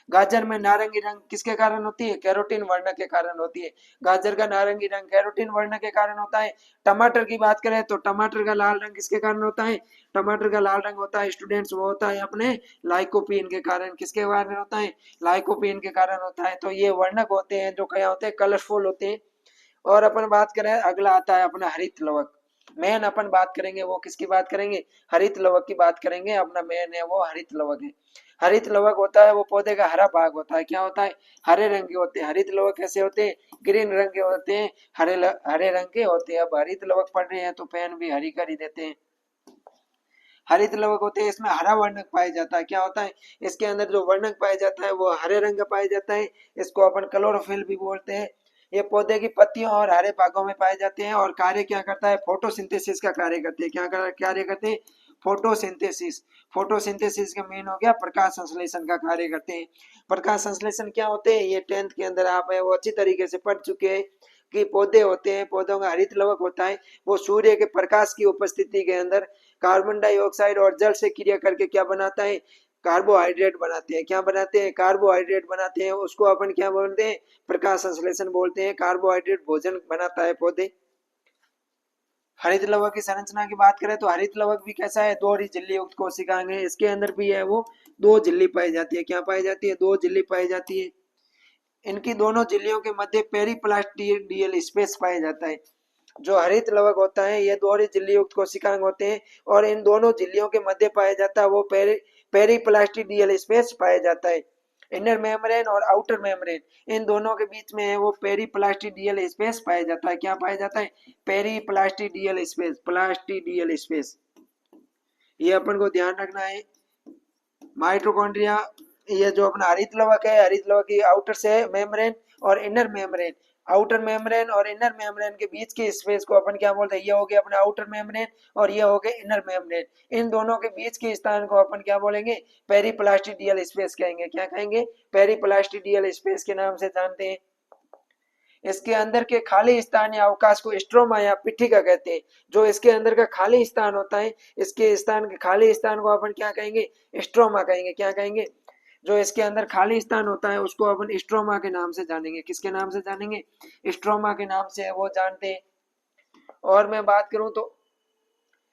गाजर में नारंगी रंग किसके कारण होती है, कैरोटीन वर्ण के कारण होती है। गाजर का नारंगी रंग कैरोटीन वर्ण के कारण होता है। टमाटर की बात करें तो टमाटर का लाल रंग किसके कारण होता है, टमाटर का लाल रंग होता है स्टूडेंट्स वो होता है अपने लाइकोपीन के कारण। किसके कारण होता है, लाइकोपीन के कारण होता है। तो ये वर्णक होते हैं जो क्या होते हैं, कलरफुल होते हैं। और अपन बात करें अगला आता है अपना हरित लवक। मेन अपन बात करेंगे वो किसकी बात करेंगे, हरित लवक की बात करेंगे। अपना मेन है वो हरित लवक है। हरित लवक होता है वो पौधे का हरा भाग होता है, क्या होता है, हरे रंग के होते हैं। हरित लवक कैसे होते हैं, ग्रीन रंग के होते हैं, हरे रंग के होते हैं। अब हरित लवक पढ़ रहे हैं तो पेन भी हरी कर ही देते हैं। हरित लवक होते हैं, इसमें हरा वर्णक पाया जाता है। क्या होता है, इसके अंदर जो वर्णक पाया जाता है वो हरे रंग का पाया जाता है। इसको अपन क्लोरोफिल भी बोलते हैं। ये पौधे की पत्तियों और हरे भागों में पाए जाते हैं और कार्य क्या करता है, फोटोसिंथेसिस का कार्य करते हैं। क्या कार्य करते हैं, फोटोसिंथेसिस। फोटोसिंथेसिस का मेन हो गया प्रकाश संश्लेषण का कार्य करते हैं। प्रकाश संश्लेषण क्या होते हैं, ये 10th के अंदर आप है वो अच्छी तरीके से पढ़ चुके हैं कि पौधे होते हैं, पौधों का हरित लवक होता है, वो सूर्य के प्रकाश की उपस्थिति के अंदर कार्बन डाइऑक्साइड और जल से क्रिया करके क्या बनाता है, कार्बोहाइड्रेट बनाते हैं। क्या बनाते हैं, कार्बोहाइड्रेट बनाते हैं। उसको अपन क्या बोलते हैं, प्रकाश संश्लेषण बोलते हैं। कार्बोहाइड्रेट भोजन बनाता है पौधे। हरित लवक की संरचना की बात करें तो हरित लवक भी कैसा है, दो झिल्ली युक्त कोशिकाएं हैं। इसके अंदर भी है वो दो झिल्ली पाई जाती है। क्या पाई जाती है, दो झिल्ली पाई जाती है। इनकी दोनों झिल्लियों के मध्य पेरीप्लास्टिडियल स्पेस पाया जाता है। जो हरित लवक होता है ये दोहरी झिल्ली युक्त कोशिकांग होते हैं और इन दोनों झिल्लियों के मध्य पाया जाता है वो पेरीप्लास्टिडियल स्पेस पाया जाता है। इनर मेम्ब्रेन और आउटर मेम्ब्रेन, इन दोनों के बीच में है वो पेरीप्लास्टिडियल स्पेस पाया जाता है। क्या पाया जाता है, पेरीप्लास्टिडियल स्पेस, प्लास्टिडियल स्पेस। ये अपन को ध्यान रखना है। माइटोकॉन्ड्रिया, ये जो अपना हरित लवक है, हरित लवक की आउटर से मेम्ब्रेन और इनर मेम्ब्रेन, आउटर मेम्ब्रेन और इनर मेम्ब्रेन के बीच के स्पेस को अपन क्या बोलते हैं, ये हो गया अपना आउटर मेम्ब्रेन और ये हो गया इनर मेम्ब्रेन। इन दोनों के बीच के स्थान को अपन क्या बोलेंगे, पेरीप्लास्टिडियल स्पेस कहेंगे। क्या कहेंगे, पेरीप्लास्टिडियल स्पेस के नाम से जानते हैं। इसके अंदर के खाली स्थान या अवकाश को स्ट्रोमा या पिट्ठिका कहते हैं। जो इसके अंदर का खाली स्थान होता है, इसके स्थान के खाली स्थान को अपन क्या कहेंगे, स्ट्रोमा कहेंगे। क्या कहेंगे, जो इसके अंदर खाली स्थान होता है उसको अपन स्ट्रोमा के नाम से जानेंगे। किसके नाम से जानेंगे, स्ट्रोमा के नाम से वो जानते हैं। और मैं बात करूं तो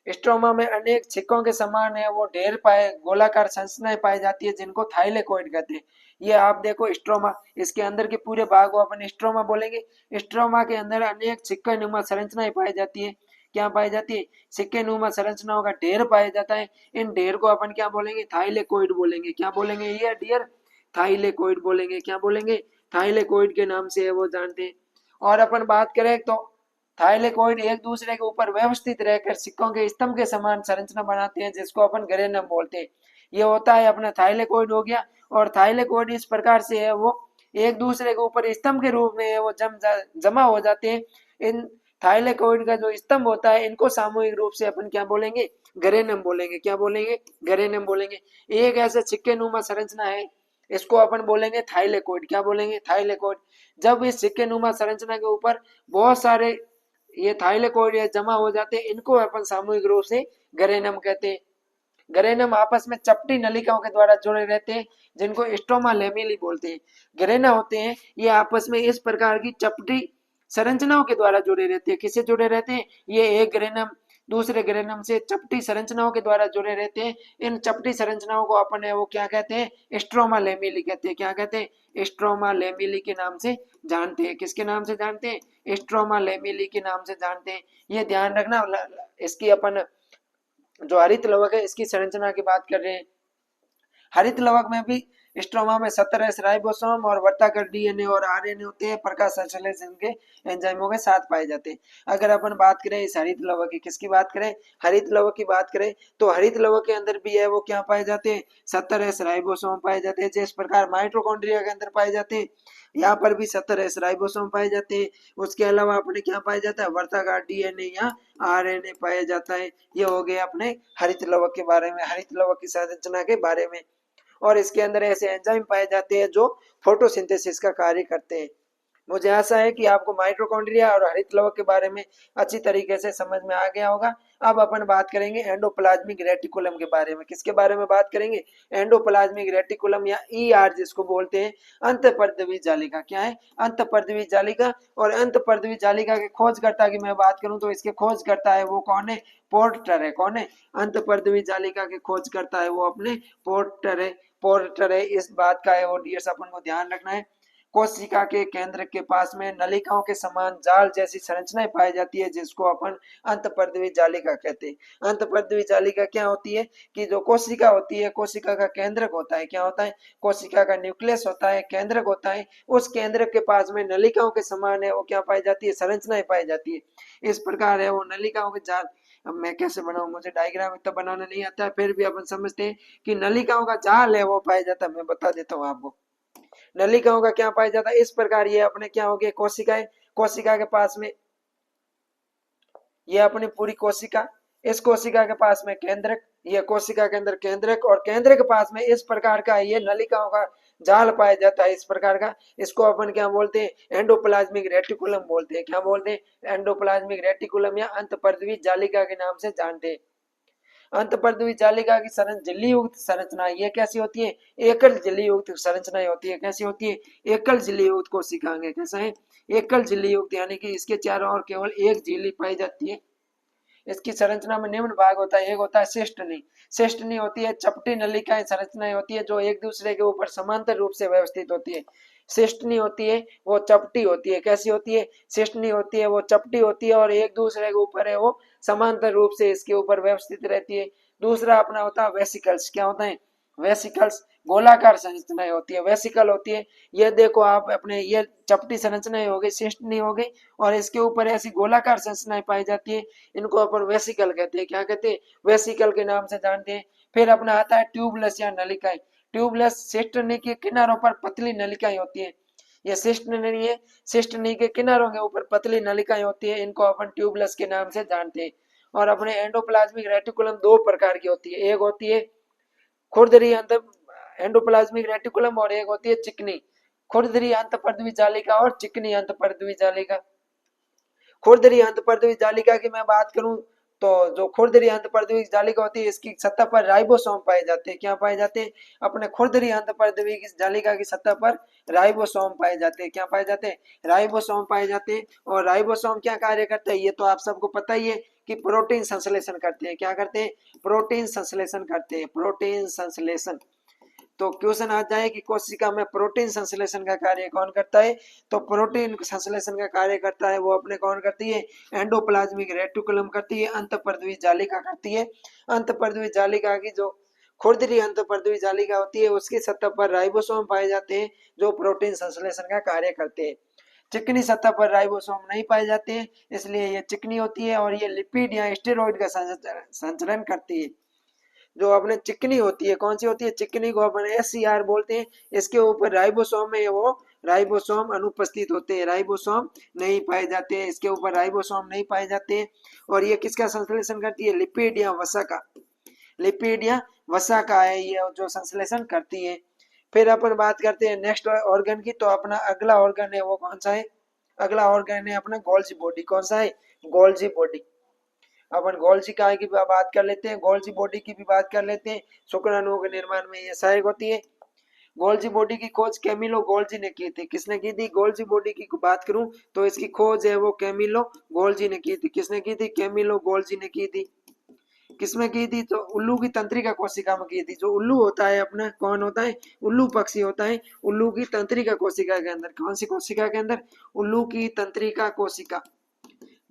स्ट्रोमा में अनेक छिक्कों के समान है वो ढेर पाए गोलाकार संरचनाएं पाई जाती है जिनको थाइलेकोइड कहते हैं। ये आप देखो स्ट्रोमा, इसके अंदर के पूरे भाग को अपन स्ट्रोमा बोलेंगे। स्ट्रोमा के अंदर अनेक सिक्के नुमा संरचनाएं पाई जाती है। क्या पाई जाती है, सिक्के नुमा संरचनाओं का ढेर पाया जाता है। इन ढेर को अपन क्या बोलेंगे, थाइलेकोइड बोलेंगे। क्या बोलेंगे, ये ढेर थाइलेकोइड बोलेंगे। क्या बोलेंगे, थाइलेकोइड के नाम से है वो जानते हैं। और अपन बात करें तो थाइलेकोइड एक दूसरे के ऊपर व्यवस्थित रहकर सिक्कों के स्तंभ के समान संरचना बनाते हैं जिसको अपन गरेनम बोलते हैं। ये होता है अपना थाइलेकोइड हो गया। और थाइलेकोइड इस प्रकार से है वो एक दूसरे के ऊपर स्तंभ के रूप में है वो जमा हो जाते हैं। इन थाइलेकोइड का जो स्तंभ होता है इनको सामूहिक रूप से अपन क्या बोलेंगे, गरेनम बोलेंगे। क्या बोलेंगे, गरेनम बोलेंगे। एक ऐसे सिक्के नुमा संरचना है, इसको अपन बोलेंगे थाइलेकोइड। क्या बोलेंगे, थाइलेकोइड। जब इस सिक्के नुमा संरचना के ऊपर बहुत सारे ये थाइलेकोइड जमा हो जाते हैं, इनको अपन सामूहिक रूप से गरेनम कहते हैं। गरेनम आपस में चपटी नलिकाओं के द्वारा जुड़े रहते हैं जिनको स्ट्रोमा लेमेली बोलते हैं। गरेना होते हैं ये आपस में इस प्रकार की चपटी संरचनाओं के द्वारा जुड़े रहते हैं। किससे जुड़े रहते हैं, ये एक गरेनम दूसरे गरेनम से चपटी संरचनाओं के द्वारा जुड़े रहते हैं। इन चपटी संरचनाओं को अपन है वो क्या कहते हैं, स्ट्रोमा लेमेली कहते हैं। क्या कहते हैं, स्ट्रोमा लेमेली के नाम से जानते हैं। किसके नाम से जानते हैं, स्ट्रोमा लेमेली के नाम से जानते हैं। ये ध्यान रखना। इसकी अपन जो हरित लवक है इसकी संरचना की बात कर रहे हैं। हरित लवक में भी स्ट्रोमा में 17 राइबोसोम और वर्ताकार डीएनए और आरएनए होते हैं, प्रकाश संश्लेषण के एंजाइमों के साथ पाए जाते हैं। अगर अपन बात करें इस हरित लवक की, किसकी बात करें, हरित लवक की बात करें तो हरित लवक के अंदर भी है वो क्या पाए जाते हैं, 17 राइबोसोम पाए जाते हैं। जिस प्रकार माइटोकॉन्ड्रिया के अंदर पाए जाते हैं, यहाँ पर भी 17 राइबोसोम पाए जाते हैं। उसके अलावा अपने क्या पाया जाता है, वर्ताकार डीएनए या आरएनए पाया जाता है। ये हो गए अपने हरित लवक के बारे में, हरित लवक की संरचना के बारे में। और इसके अंदर ऐसे एंजाइम पाए जाते हैं जो फोटोसिंथेसिस का कार्य करते हैं। मुझे आशा है कि आपको माइटोकॉन्ड्रिया और हरित लवक के बारे में अच्छी तरीके से समझ में आ गया होगा। अब अपन बात करेंगे एंडोप्लाज्मिक रेटिकुलम के बारे में। किसके बारे में बात करेंगे, एंडोप्लाज्मिक रेटिकुलम या ईआर जिसको बोलते हैं, अंतःपर्दवी जालिका। क्या है, अंतःपर्दवी जालिका। और अंतःपर्दवी जालिका के खोजकर्ता की मैं बात करूं तो इसके खोजकर्ता है वो कौन है, पोर्टर है। कौन है, अंतःपर्दवी जालिका के खोजकर्ता है वो अपने पोर्टर है। पोर्टर है, इस बात का है वो डियर्स अपन को ध्यान रखना है। कोशिका के केंद्र के पास में नलिकाओं के समान जाल जैसी संरचनाएं पाई जाती है जिसको अपन अंतःपर्दवी जालिका कहते हैं। अंतःपर्दवी जालिका क्या होती है कि जो कोशिका होती है, कोशिका का केंद्रक होता है। क्या होता है, कोशिका का न्यूक्लियस होता है, केंद्रक होता है। उस केंद्रक के पास में नलिकाओं के समान है वो क्या पाई जाती है, संरचनाएं पाई जाती है। इस प्रकार है वो नलिकाओं के जाल अब मैं कैसे बनाऊं, मुझे डायग्राम इतना बनाना नहीं आता है, फिर भी अपन समझते हैं कि नलिकाओं का जाल है वो पाया जाता है। मैं बता देता हूँ आपको, नलिकाओं का क्या पाया जाता है इस प्रकार। ये अपने क्या हो गए कोशिकाएं, कोशिका के पास में ये अपनी पूरी कोशिका, इस कोशिका के पास में केंद्रक, ये कोशिका के अंदर केंद्रक, और केंद्र के पास में इस प्रकार का ये नलिकाओं का जाल पाया जाता है इस प्रकार का। इसको अपन क्या बोलते हैं, एंडोप्लाज्मिक रेटिकुलम बोलते हैं। क्या बोलते हैं, एंडोप्लाज्मिक रेटिकुलम या अंतःपर्दवी जालिका के नाम से जानते हैं। अंतःपर्दवी जालिका की झिल्ली युक्त संरचना ये कैसी होती है, एकल झिल्ली युक्त संरचनाएं होती है। कैसी होती है, एकल झिल्ली युक्त कोशिकाएं। कैसा है, एकल झिल्ली युक्त, यानी कि इसके चारों ओर केवल एक झिल्ली पाई जाती है। इसकी संरचना में निम्न भाग होता है, एक होता है सिस्टनी। सिस्टनी होती है चपटी नलिकाएं संरचनाएं होती है जो एक दूसरे के ऊपर समांतर रूप से व्यवस्थित होती है। सिस्टनी होती है वो चपटी होती है। कैसी होती है, सिस्टनी होती है वो चपटी होती है और एक दूसरे के ऊपर है वो समांतर रूप से इसके ऊपर व्यवस्थित रहती है। दूसरा अपना होता है वेसिकल्स। क्या होता है, वेसिकल्स गोलाकार संरचनाएं होती है, वेसिकल होती है। ये देखो आप अपने, ये चपटी संरचनाएं हो गई, सिस्टनी हो गई, और इसके ऊपर ऐसी गोलाकार संरचनाएं पाई जाती है, इनको अपन वेसिकल कहते हैं। क्या कहते हैं, वेसिकल के नाम से जानते हैं। फिर अपना आता है ट्यूबलेस या नलिकाएं। ट्यूबलेस सिस्टनी के किनारों पर पतली नलिकाएं होती है। ये सिस्टनी है, सिस्टनी के किनारों के ऊपर पतली नलिकाएं होती है, इनको अपन ट्यूबलेस के नाम से जानते हैं। और अपने एंडोप्लाज्मिक रेटिकुलम दो प्रकार की होती है, एक होती है खुरदरी एंडोप्लाज्मिक रेटिकुलम और एक होती है चिकनी। खुरदरी अंतःपर्दवी जालिका और चिकनी अंतःपर्दवी जालिका। खुरदरी अंतःपर्दवी जालिका की मैं बात करूं तो जो खुरदरी अंतःपर्दवी जालिका होती है इसकी सतह पर राइबोसोम पाए जाते हैं। क्या पाए जाते हैं, अपने खुरदरी अंतःपर्दवी की जालिका की सतह पर राइबोसोम पाए जाते हैं। क्या पाए जाते हैं, राइबोसोम पाए जाते हैं। और राइबोसोम क्या कार्य करते हैं ये तो आप सबको पता ही है कि प्रोटीन संश्लेषण करते हैं। क्या करते हैं, प्रोटीन संश्लेषण करते हैं, प्रोटीन संश्लेषण। तो क्वेश्चन आ जाए कि कोशिका में प्रोटीन संश्लेषण का कार्य कौन करता है, तो प्रोटीन संश्लेषण का कार्य करता है वो अपने कौन करती है, एंडोप्लाज्मिक रेटिकुलम करती है, अंतःपर्दवी जालिका करती है। अंतःपर्दवी जालिका की जो खुरदरी अंतःपर्दवी जालिका होती है उसकी सतह पर राइबोसोम पाए जाते हैं जो प्रोटीन संश्लेषण का कार्य करते हैं। चिकनी सतह पर राइबोसोम नहीं पाए जाते हैं, इसलिए ये चिकनी होती है और ये लिपिड या स्टेरॉइड का संचरण करती है। जो अपने चिकनी होती है, कौन सी होती है, चिकनी को अपन SCR बोलते हैं। इसके ऊपर राइबोसोम में वो राइबोसोम अनुपस्थित होते हैं, राइबोसोम नहीं पाए जाते हैं, इसके ऊपर राइबोसोम नहीं पाए जाते हैं। और ये किसका संश्लेषण करती है, लिपिड या वसा का, लिपिड या वसा का है ये जो संश्लेषण करती है। फिर अपन बात करते हैं नेक्स्ट ऑर्गन की, तो अपना अगला ऑर्गन है वो कौन सा है, अगला ऑर्गन है अपना गोल्जी बॉडी। कौन सा है, गोल्जी बॉडी। अपन गोल्जी काय की बात कर लेते हैं, गोल्जी बॉडी की भी बात कर लेते हैं। शुक्राणुओं के निर्माण में ये सहायक होती है। गोल्जी बॉडी की खोज कैमिलो गोल्जी ने की थी। किसने की थी, गोल्जी बॉडी की बात करूं तो इसकी खोज है वो कैमिलो गोल्जी ने की थी। किसने की थी, कैमिलो गोल्जी ने की थी। किसमें की थी, तो उल्लू की तंत्रिका कोशिका में की थी। जो उल्लू होता है अपना कौन होता है, उल्लू पक्षी होता है, उल्लू की तंत्रिका कोशिका के अंदर। कौन सी कोशिका के अंदर, उल्लू की तंत्रिका कोशिका।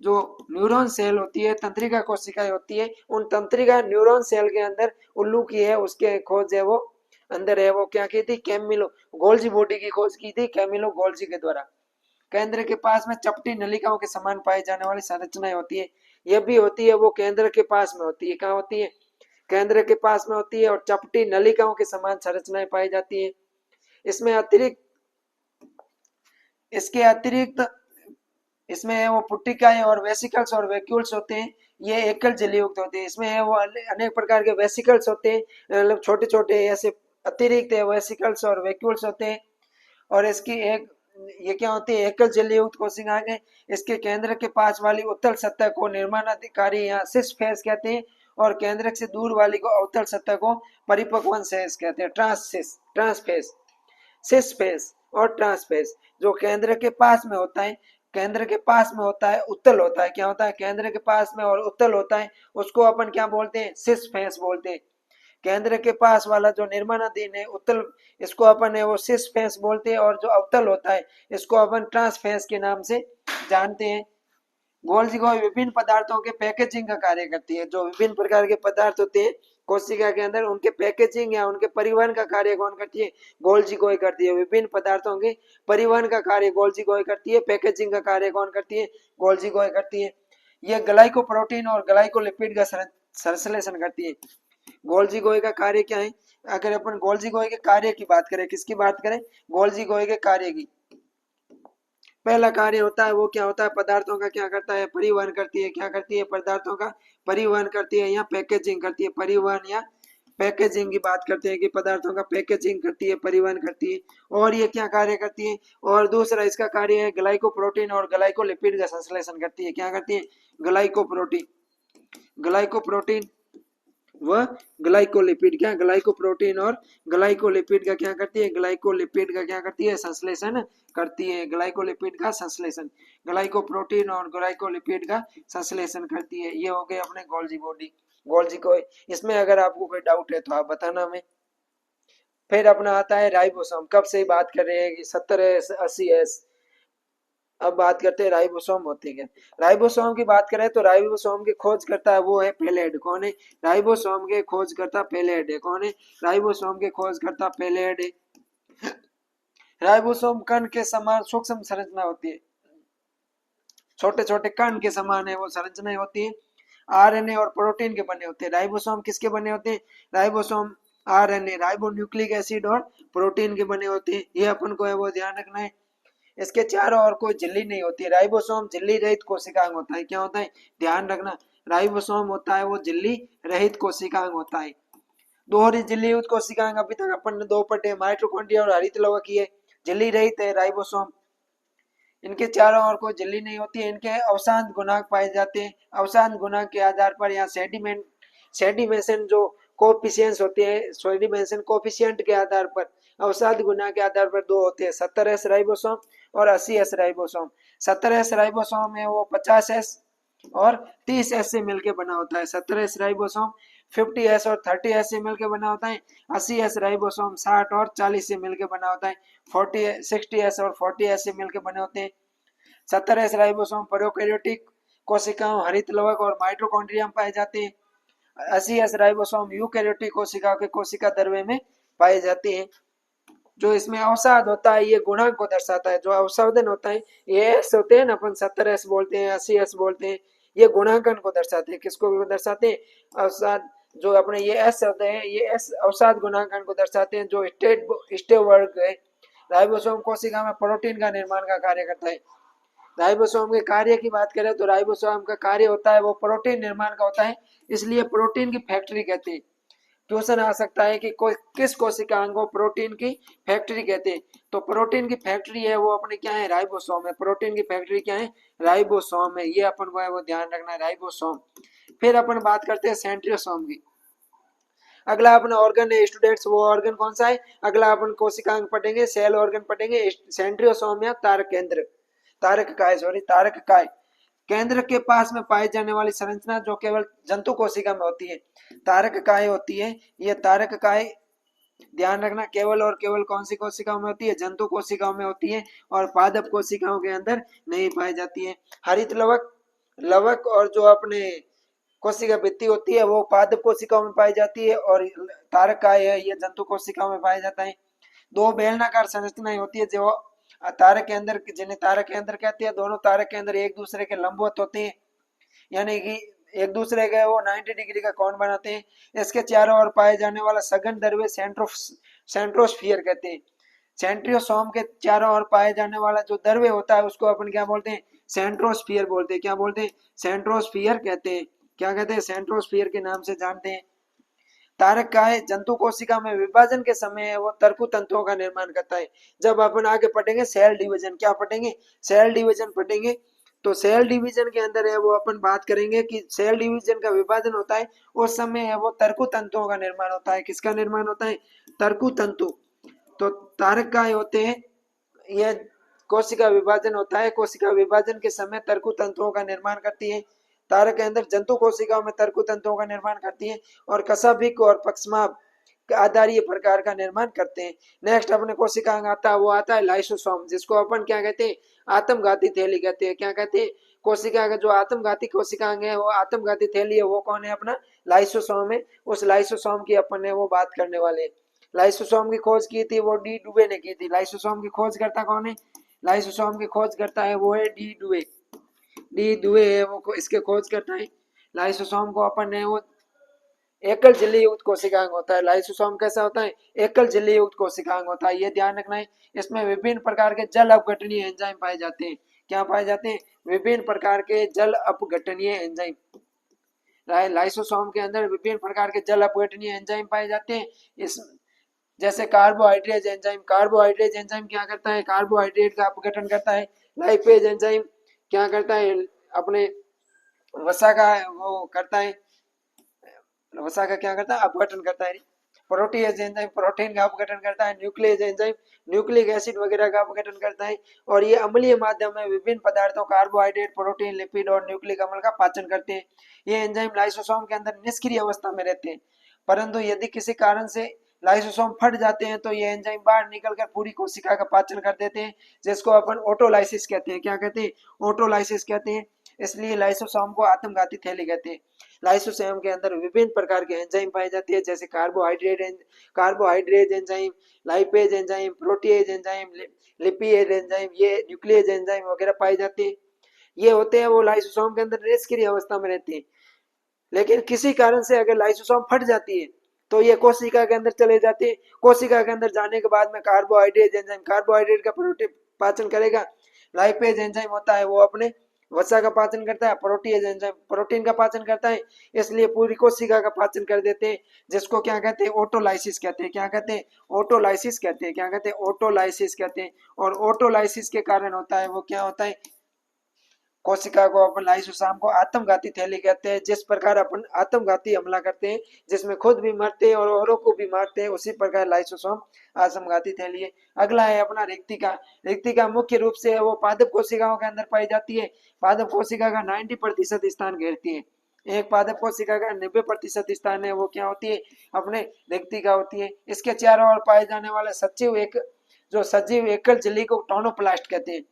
जो न्यूरॉन सेल होती है, तंत्रिका कोशिकाएं होती है, उन तंत्रिका न्यूरॉन सेल के अंदर उल्लू की है, उसके खोज है वो अंदर है वो क्या की थी, कैमिलो गोल्जी बॉडी की खोज की थी कैमिलो गोल्जी के द्वारा। केंद्र के पास में चपटी नलिकाओं के समान पाई जाने वाली संरचनाएं होती है। यह भी होती है वो केंद्र के पास में होती है। कहाँ होती है, केंद्र के पास में होती है और चपटी नलिकाओं के समान संरचनाएं पाई जाती है। इसमें अतिरिक्त, इसके अतिरिक्त इसमें है वो पुट्टिकाएं और वेसिकल्स और वैक्यूल्स होते हैं। ये एकल झिल्ली युक्त होते हैं। इसमें है वो अनेक प्रकार के वेसिकल्स होते हैं, मतलब छोटे छोटे ऐसे अतिरिक्त है वेसिकल्स और वैक्यूल्स होते हैं। और इसकी एक ये क्या होती है, एकल झिल्ली युक्त कोशिकाएं। इसके केंद्र के पास वाली उत्तल सतह को निर्माणाधिकारी या सिस फेस कहते हैं और केंद्र से दूर वाली को अवतल सतह को परिपक्वन शेष कहते हैं, ट्रांसफेस, सिस फेस और ट्रांसफेस। जो केंद्र के पास में होता है, केंद्र के पास में होता है, उत्तल होता है। क्या होता है, केंद्र के पास में और उत्तल होता है, उसको अपन क्या बोलते हैं, सिस फेस बोलते हैं। केंद्र के पास वाला जो निर्माणाधीन है उत्तल, इसको अपन है वो सिस फेस बोलते हैं, और जो अवतल होता है इसको अपन ट्रांसफेस के नाम से जानते हैं। गोल्जी को विभिन्न पदार्थों के पैकेजिंग का कार्य करती है। जो विभिन्न प्रकार के पदार्थ होते हैं कोशिका के अंदर, उनके पैकेजिंग या उनके परिवहन का कार्य कौन करती है, गोल्जी गोई करती है। विभिन्न पदार्थों के परिवहन का कार्य गोल्जी गोई करती है, पैकेजिंग का कार्य कौन करती है, गोल्जी गोई करती है। ये ग्लाइकोप्रोटीन और ग्लाइकोलिपिड का संश्लेषण करती है। गोल्जी गोए का कार्य क्या है? अगर अपन गोल्जी गोए के कार्य की बात करें, किसकी बात करें? गोल्जी गोए के कार्य की। पहला कार्य होता है वो क्या होता है? पदार्थों का क्या करता है? परिवहन करती है। क्या करती है? पदार्थों का परिवहन करती है या पैकेजिंग करती है। परिवहन या पैकेजिंग की बात करते हैं कि पदार्थों का पैकेजिंग करती है, परिवहन करती है। और ये क्या कार्य करती है? और दूसरा इसका कार्य है ग्लाइकोप्रोटीन और ग्लाइकोलिपिड का संश्लेषण करती है। क्या करती है? ग्लाइकोप्रोटीन ग्लाइकोप्रोटीन व ग्लाइकोलिपिड। क्या? ग्लाइकोप्रोटीन और ग्लाइकोलिपिड का क्या करती है? ग्लाइकोलिपिड का क्या करती है? संश्लेषण करती है। ग्लाइकोलिपिड का संश्लेषण, ग्लाइकोप्रोटीन और ग्लाइकोलिपिड का संश्लेषण करती है। ये हो गए अपने गोल्जी बॉडी, गोल्जी को। इसमें अगर आपको कोई डाउट है तो आप बताना हमें। फिर अपना आता है राइबोसोम। कब से बात कर रहे हैं कि 70S 80S। अब बात करते हैं राइबोसोम होते हैं। राइबोसोम की बात करें तो राइबोसोम की खोज करता है वो है पेलेड। कौन है? राइबोसोम के खोज करता पेलेड है। कौन है? राइबोसोम के खोज करता पेलेड है। राइबोसोम कण के समान सूक्ष्म संरचना होती है, छोटे छोटे कण के समान है वो संरचनाएं होती है। आरएनए और प्रोटीन के बने होते हैं। राइबोसोम किसके बने होते हैं? Ribosome RNA, ribo nucleic acid और प्रोटीन के बने होते हैं। ये अपन को है वो ध्यान रखना है। इसके चारों ओर कोई झिल्ली नहीं होती है। राइबोसोम झिल्ली रहित कोशिकांग होता है। क्या होता है? ध्यान रखना, राइबोसोम होता है वो झिल्ली रहित कोशिकांग होता है। दोहरी झिल्ली युक्त कोशिकांग अभी तक अपन ने दो पढ़े, माइटोकॉन्ड्रिया और हरित लवक की है। झिल्ली रहित है राइबोसोम। इनके चारों ओर कोई झिल्ली नहीं होती है। इनके अवसाद गुणांक पाए जाते हैं। अवसाद गुणांक के आधार पर यहाँ सेडिमेशन जो कोफिशिएंट्स होते हैं, सेडिमेशन कोफिशिएंट के आधार पर, अवसाद गुणांक के आधार पर दो होते हैं, 70S राइबोसोम और 80S राइबोसोम। 70S राइबोसोम है वो 50S और 30S से मिलकर बना होता है। 70S राइबोसोम 50S और 30S से मिलकर बना होता है। 80S राइबोसोम 60 और 40 से मिलकर बना होता है। 60S और 40S से मिलकर बने होते हैं। 70S राइबोसोम प्रोकैरियोटिक कोशिकाओं, हरित लवक और माइटोकॉन्ड्रिया में पाए जाते हैं। 80S राइबोसोम यूकैरियोटिक कोशिकाओं के कोशिका द्रव्य में पाए जाते हैं। जो इसमें अवसाद होता है ये गुणांक को दर्शाता है। जो अवसादन होता है ये एस होते हैं ना, अपन 70S बोलते हैं, 80S बोलते हैं, ये गुणांकन को दर्शाते हैं। किसको दर्शाते हैं? अवसाद। जो अपने ये एस होते हैं ये एस अवसाद गुणांकन को दर्शाते हैं। जो स्टे वर्ग है। राइबोसोम कोशिका में प्रोटीन का निर्माण का कार्य करता है। राइबोसोम के कार्य की बात करें तो राइबोसोम का कार्य होता है वो प्रोटीन निर्माण का होता है, इसलिए प्रोटीन की फैक्ट्री कहते हैं। क्वेश्चन आ सकता है कि किस कोशिकांग को प्रोटीन की फैक्ट्री कहते हैं? तो प्रोटीन की फैक्ट्री है वो अपने क्या है? राइबोसोम है। प्रोटीन की फैक्ट्री क्या है? राइबोसोम है। ये अपन को है वो ध्यान रखना है, राइबोसोम। फिर अपन बात करते हैं सेंट्रियोसोम की। अगला अपना ऑर्गन है स्टूडेंट्स, वो ऑर्गन कौन सा है? अगला अपन कोशिकांग पढ़ेंगे, सेल ऑर्गन पढ़ेंगे, सेंट्रियोसोम या तारक केंद्र, तारक काय, सॉरी तारक काय। केंद्र के पास में पाई जाने वाली संरचना जो केवल जंतु कोशिका में होती है, तारक काय होती है। ये तारक काय ध्यान रखना केवल और केवल कौन सी कोशिकाओं में होती है? जंतु कोशिकाओं में होती है और पादप कोशिकाओं के अंदर नहीं पाई जाती है। हरित लवक, लवक और जो अपने कोशिका भित्ति होती है वो पादप कोशिकाओं में पाई जाती है और तारक काय है ये जंतु कोशिकाओं में पाया जाता है। दो बेलनाकार संरचनाएं होती है जो तारक के अंदर, जिन्हें तारक के अंदर कहते हैं। दोनों तारक के अंदर एक दूसरे के लंबवत होते हैं, यानी कि एक दूसरे के वो 90 डिग्री का कोण बनाते हैं। इसके चारों ओर पाए जाने वाला सघन द्रव्य सेंट्रोस्फियर कहते हैं। सेंट्रियोसोम के चारों ओर पाए जाने वाला जो द्रव्य होता है उसको अपन क्या बोलते हैं? सेंट्रोस्फियर बोलते हैं। क्या बोलते हैं? सेंट्रोस्फियर कहते हैं। क्या कहते हैं? सेंट्रोस्फियर के नाम से जानते हैं। तारक काय जंतु कोशिका में विभाजन के समय वो तर्कु तंतुओं का निर्माण करता है। जब अपन आगे पढ़ेंगे सेल डिवीजन, क्या पढ़ेंगे? सेल डिवीजन पढ़ेंगे। तो सेल डिवीजन के अंदर है वो अपन बात करेंगे कि सेल डिवीजन का विभाजन होता है उस समय है वो तर्कु तंतुओं का निर्माण होता है। किसका निर्माण होता है? तर्कु तंतु। तो तारक काय होते हैं, यह कोशिका विभाजन होता है। कोशिका विभाजन के समय तर्कु तंतुओं का निर्माण करती है। तारक के अंदर जंतु कोशिकाओं में तर्कु तंतुओं का निर्माण करती है और कशाभिक और पक्षमाभ आधारीय प्रकार का निर्माण करते हैं। नेक्स्ट अपने कोशिकांग आता है वो आता है लाइसोसोम, जिसको अपन क्या कहते हैं? आत्मघाती थैली कहते हैं। क्या कहते हैं? कोशिका का जो आत्मघाती कोशिकांग है वो आत्मघाती थैली है वो कौन है? अपना लाइसोसोम है। उस लाइसोसोम की अपन ने वो बात करने वाले हैं। लाइसोसोम की खोज की थी वो डी डुबे ने की थी। लाइसोसोम की खोज करता कौन है? लाइसोसोम की खोज करता है वो है डी डुबे। डी दुए है वो इसके खोज करता है। लाइसोसोम को अपन ने वो एकल झिल्ली युक्त कोशिकांग होता है। लाइसोसोम कैसा होता है? एकल झिल्ली युक्त कोशिकांग होता है, ये ध्यान रखना है। इसमें विभिन्न प्रकार के जल अपघटनीय एंजाइम पाए जाते हैं। क्या पाए जाते हैं? विभिन्न प्रकार के जल अपघटनीय एंजाइम। लाइसोसोम के अंदर विभिन्न प्रकार के जल अपघटनीय एंजाइम पाए जाते हैं। इस जैसे कार्बोहाइड्रेज एंजाइम, कार्बोहाइड्रेज एंजाइम क्या करता है? कार्बोहाइड्रेट का अपघटन करता है। लाइपेज एंजाइम क्या करता है? अपने वसा का वो करता है, वसा का क्या करता है? अपघटन करता है। प्रोटीएज एंजाइम प्रोटीन का अपघटन करता है। न्यूक्लियस एंजाइम न्यूक्लिक एसिड वगैरह का अपघटन करता है। और ये अम्लीय माध्यम में विभिन्न पदार्थों कार्बोहाइड्रेट, प्रोटीन, लिपिड और न्यूक्लिक अम्ल का पाचन करते हैं। ये एंजाइम लाइसोसोम के अंदर निष्क्रिय अवस्था में रहते हैं, परंतु यदि किसी कारण से लाइसोसोम फट जाते हैं तो ये एंजाइम बाहर निकलकर पूरी कोशिका का पाचन कर देते हैं, जिसको अपन ऑटोलाइसिस कहते हैं। क्या कहते हैं? ऑटोलाइसिस कहते हैं। इसलिए लाइसोसोम को आत्मघाती थैली कहते हैं। लाइसोसोम के अंदर विभिन्न प्रकार के एंजाइम पाए जाते हैं, जैसे carbohydrate enzyme, lipase enzyme, protease enzyme, lipase enzyme, ये न्यूक्लियस एंजाइम वगैरह पाए जाते हैं। ये होते हैं वो लाइसोसोम के अंदर निष्क्रिय अवस्था में रहते हैं। लेकिन किसी कारण से अगर लाइसोसोम फट जाती है तो ये कोशिका के अंदर चले जाते हैं। कोशिका के अंदर जाने के बाद में कार्बोहाइड्रेट एंजाइम कार्बोहाइड्रेट का प्रोटीन पाचन करेगा। लाइपेज एंजाइम होता है वो अपने वसा का पाचन करता है। प्रोटीएज एंजाइम प्रोटीन का पाचन करता है। इसलिए पूरी कोशिका का पाचन कर देते हैं, जिसको क्या कहते हैं? ऑटोलाइसिस कहते हैं। क्या कहते हैं? ऑटोलाइसिस कहते हैं। क्या कहते हैं? ऑटोलाइसिस कहते हैं। और ऑटोलाइसिस के कारण होता है वो क्या होता है? कोशिका को अपन लाइसोसोम को आत्मघाती थैली कहते हैं। जिस प्रकार अपन आत्मघाती हमला करते हैं, जिसमें खुद भी मरते हैं और औरों को भी मारते हैं, उसी प्रकार लाइसोसोम आत्मघाती थैली है। अगला है अपना रिक्तिका। रिक्तिका मुख्य रूप से वो पादप कोशिकाओं के अंदर पाई जाती है। पादप कोशिका का 90% स्थान घेरती है। एक पादप कोशिका का 90% स्थान है वो क्या होती है? अपने रिक्तिका होती है। इसके चारों ओर पाए जाने वाले सजीव एकल झिल्ली को टोनोप्लास्ट कहते हैं।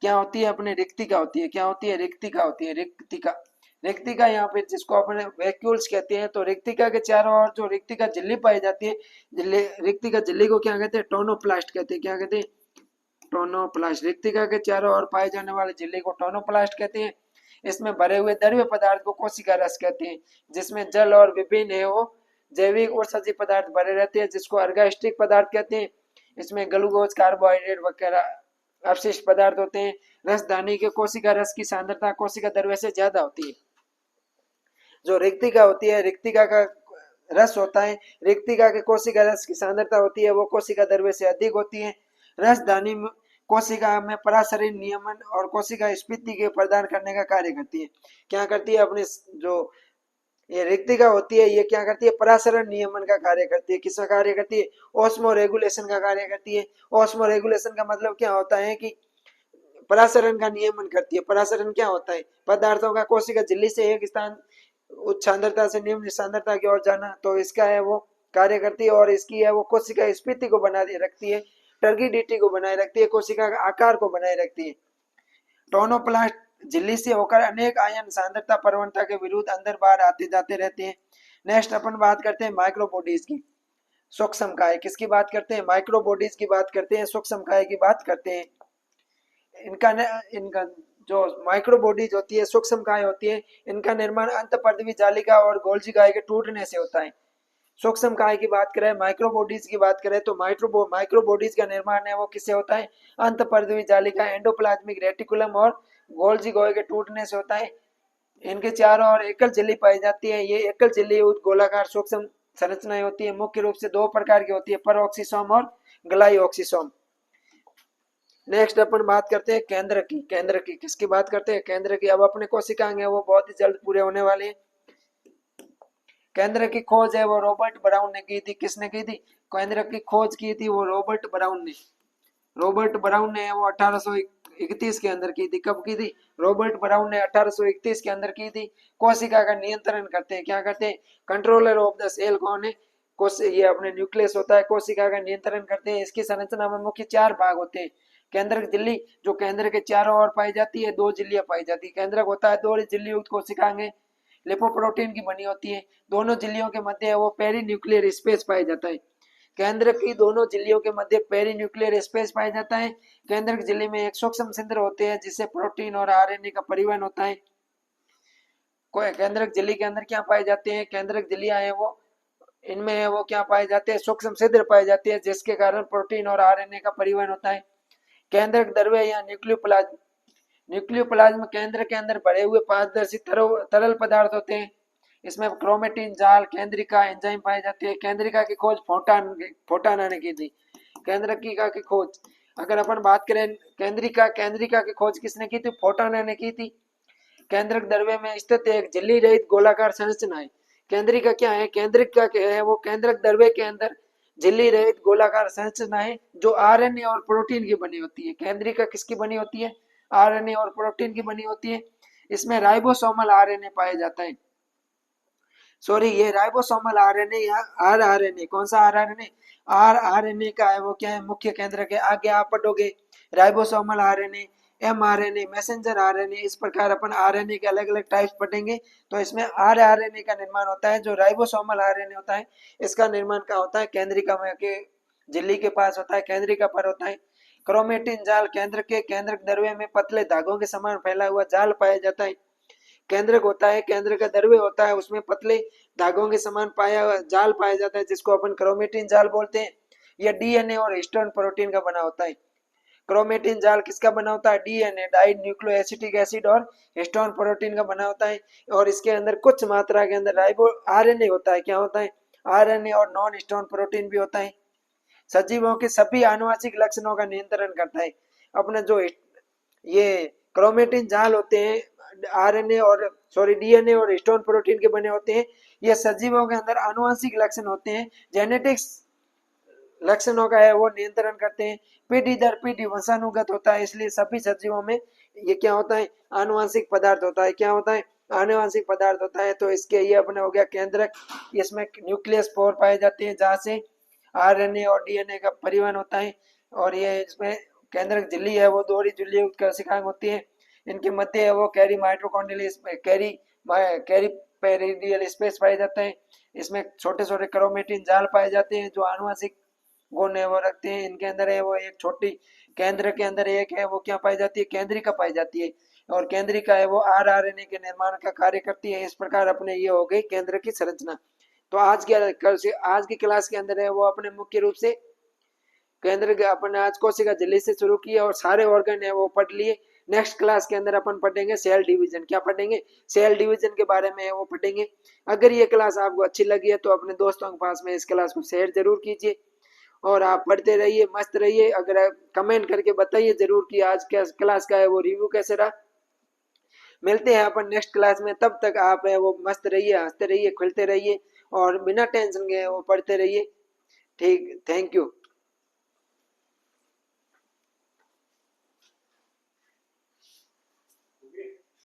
क्या होती है? अपने रिक्तिका होती है। क्या होती है? रिक्तिका होती है। रिक्तिका रिक्तिका यहाँ पे जिसको अपने वैक्यूल्स कहते हैं। तो रिक्तिका के चारों ओर जो रिक्तिका झिल्ली पाई जाती है, रिक्तिका झिल्ली को क्या कहते हैं? टोनोप्लास्ट कहते हैं। क्या कहते हैं? टोनोप्लास्ट। रिक्तिका के चारों ओर पाए जाने वाले झिल्ली को टोनोप्लास्ट कहते हैं। इसमें भरे हुए द्रव्य पदार्थ को कोशिका रस कहते हैं, जिसमें जल और विभिन्न है वो जैविक और सजीव पदार्थ भरे रहते हैं, जिसको अर्गास्टिक पदार्थ कहते हैं। इसमें ग्लूकोज, कार्बोहाइड्रेट वगैरह अवशिष्ट पदार्थ होते हैं। रसदानी के कोशिका रस की सांद्रता कोशिका द्रव्य से ज्यादा होती है। जो रिक्तिका होती है, रिक्तिका का रस होता है, रिक्तिका के कोशिका रस की सांद्रता होती है वो कोशिका द्रव्य से अधिक होती है। रसदानी कोशिका में परासरण नियमन और कोशिका स्फीति के प्रदान करने का कार्य करती है। क्या करती है? अपने जो ये रिक्तिका होती है ये क्या करती है? परासरण नियमन का कार्य करती है। किसका कार्य करती है? ऑस्मो रेगुलेशन का कार्य करती है। ऑस्मो रेगुलेशन का मतलब क्या होता है कि परासरण का नियमन करती है। परासरण क्या होता है? पदार्थों का कोशिका झिल्ली से एक स्थान उच्च सांद्रता से निम्न सांद्रता की ओर जाना, तो इसका है वो कार्य करती है। और इसकी है वो कोशिका स्फीति को बनाए रखती है, टर्गिडिटी को बनाए रखती है, कोशिका का आकार को बनाए रखती है। टोनोप्लास्ट झिल्ली से होकर अनेक आयन सांद्रता प्रवणता के विरुद्ध अंदर बाहर आते जाते रहते हैं। नेक्स्ट अपन बात करते हैं माइक्रोबॉडीज की, सूक्ष्म काय। किसकी बात करते हैं? माइक्रोबॉडीज की बात करते हैं, सूक्ष्म काय की बात करते हैं। इनका जो माइक्रोबॉडीज होती है, सूक्ष्म काय होती है, इनका निर्माण अंतःपर्दवी जालिका और गोल्जी काय के टूटने से होता है। सूक्ष्म काय की बात करें, माइक्रोबॉडीज की बात करें तो माइक्रोबॉडीज का निर्माण है वो किससे होता है? अंतःपर्दवी जालिका, एंडोप्लाज्मिक रेटिकुलम और गोल्जी गोय के टूटने से होता है। इनके चारों ओर एकल झिल्ली पाई जाती है। ये एकल झिल्ली गोलाकार सूक्ष्म संरचनाएं होती है। मुख्य रूप से दो प्रकार की होती है, परऑक्सीसोम और ग्लाइऑक्सीसोम। नेक्स्ट अपन बात करते हैं केंद्र की। केंद्र की किसकी बात करते हैं? केंद्र की। अब अपने कोशिकांग है वो बहुत ही जल्द पूरे होने वाले हैं। केंद्र की खोज है वो रॉबर्ट ब्राउन ने की थी। किसने की थी? केंद्र की खोज की थी वो रॉबर्ट ब्राउन ने। रॉबर्ट ब्राउन ने वो 1831 के अंदर की थी। कब की थी? रॉबर्ट ब्राउन ने 1831 के अंदर की थी। कोशिका का नियंत्रण करते हैं। क्या करते हैं? कंट्रोलर ऑफ द सेल कौन है? ये अपने न्यूक्लियस होता है, कोशिका का नियंत्रण करते हैं। इसकी संरचना में मुख्य 4 भाग होते हैं। केंद्रक झिल्ली जो केंद्र के चारों ओर पाई जाती है, 2 झिल्लियां पाई जाती है। केंद्रक होता है 2 झिल्ली युक्त कोशिकाएं लिपोप्रोटीन की बनी होती है। दोनों झिल्लियों के मध्य वो पेरी न्यूक्लियर स्पेस पाया जाता है। केंद्र की दोनों झिल्लियों के मध्य पेरीन्यूक्लियर स्पेस पाया जाता है। केंद्रक झिल्ली में एक सूक्ष्म छिद्र होते हैं जिससे प्रोटीन और आरएनए का परिवहन होता है। कोई केंद्रक झिल्ली के अंदर क्या पाए जाते हैं, केंद्रक झिल्लियां हैं वो इनमें है वो क्या पाए जाते हैं, सूक्ष्म छिद्र पाए जाते हैं जिसके कारण प्रोटीन और आरएनए का परिवहन होता है। केंद्रक द्रव्य या न्यूक्लियोप्लाज्म, न्यूक्लियोप्लाज्म केंद्र के अंदर भरे हुए पारदर्शी तरल पदार्थ होते हैं। इसमें क्रोमेटिन जाल केंद्रिका एंजाइम पाए जाते हैं। केंद्रिका की खोज फोटाना ने की थी। केंद्रिका की खोज अगर अपन बात करें केंद्रिका की खोज किसने की थी, फोटाना ने की थी। केंद्रक द्रव्य में स्थित एक झिल्ली रहित गोलाकार संरचना है। केंद्रिका क्या है, केंद्रिका क्या है, वो केंद्रक द्रव्य के अंदर झिल्ली रहित गोलाकार संरचना है जो आरएनए और प्रोटीन की बनी होती है। केंद्रिका किसकी बनी होती है, आरएनए और प्रोटीन की बनी होती है। इसमें राइबोसोमल आरएनए पाया जाता है। सॉरी, ये राइबोसोमल आरएनए या आरआरएनए, कौन सा आरआरएनए, आरआरएनए का है वो क्या है, मुख्य केंद्रक है। आगे आप पढ़ोगे ribosomal RNA, mRNA, messenger RNA, इस प्रकार अपन आरएनए के अलग अलग टाइप्स पढ़ेंगे। तो इसमें आरआरएनए का निर्माण होता है। जो राइबोसोमल आरएनए होता है इसका निर्माण क्या होता है, केंद्रिका में के झिल्ली के पास होता है, केंद्रिका पर होता है। क्रोमेटिन जाल केंद्रक द्रव्य में पतले धागों के समान फैला हुआ जाल पाया जाता है। केंद्रक होता है, केंद्र का द्रव्य होता है, उसमें पतले धागों के समान पाया जाल पाया जाता है जिसको अपन क्रोमेटिन जाल बोलते हैं। यह डीएनए और हिस्टोन प्रोटीन का बना होता है। क्रोमेटिन जाल किसका बना होता है, डीएनए डाई न्यूक्लियोएसिटिक एसिड और हिस्टोन प्रोटीन का बना होता है। और इसके अंदर कुछ मात्रा के अंदर राइबो आरएनए होता है। क्या होता है, आरएनए और नॉन हिस्टोन प्रोटीन भी होता है। सजीवों के सभी आनुवांशिक लक्षणों का नियंत्रण करता है। अपने जो ये क्रोमेटिन जाल होते हैं आरएनए और डीएनए और हिस्टोन प्रोटीन के बने होते हैं। ये सजीवों के अंदर आनुवंशिक लक्षण होते हैं, जेनेटिक्स लक्षणों का है वो नियंत्रण करते हैं। पीढ़ी दर पीढ़ी वंशानुगत होता है, इसलिए सभी सजीवों में ये क्या होता है, आनुवंशिक पदार्थ होता है। क्या होता है, आनुवंशिक पदार्थ होता है। तो इसके ये अपने हो गया केंद्रक, इसमें न्यूक्लियस पोर पाए जाते हैं जहाँ से आरएनए और डीएनए का परिवहन होता है। और ये इसमें केंद्रक झिल्ली है वो दोहरी झिल्ली कोशिकाएं होती है। इनके मध्य है वो कैरी माइटोकॉन्ड्रियल कैरी पेरिडियल स्पेस पाया जाता है। इसमें छोटे छोटे क्रोमेटिन जाल पाए जाते हैं जो आनुवंशिक गुण है वो रखते हैं। इनके अंदर है वो एक छोटी केंद्र के अंदर एक है वो क्या पाई जाती है, केंद्रिका पाई जाती है। और केंद्रिका है वो आरआरएनए के निर्माण का कार्य करती है। इस प्रकार अपने ये हो गई केंद्र की संरचना। तो आज की क्लास के अंदर है वो अपने मुख्य रूप से केंद्र के अपन आज कोशिका झिल्ली से शुरू किया और सारे ऑर्गन है वो पढ़ लिए। नेक्स्ट क्लास के अंदर अपन पढ़ेंगे सेल डिवीजन। क्या पढ़ेंगे, सेल डिवीजन के बारे में वो पढ़ेंगे। अगर ये क्लास आपको अच्छी लगी है तो अपने दोस्तों के पास में इस क्लास को शेयर जरूर कीजिए और आप पढ़ते रहिए, मस्त रहिए। अगर आप कमेंट करके बताइए जरूर कि आज क्या क्लास का है वो रिव्यू कैसे रहा। मिलते हैं अपन नेक्स्ट क्लास में, तब तक आप है वो मस्त रहिए, हंसते रहिए, खुलते रहिए और बिना टेंशन के वो पढ़ते रहिए। ठीक, थैंक यू।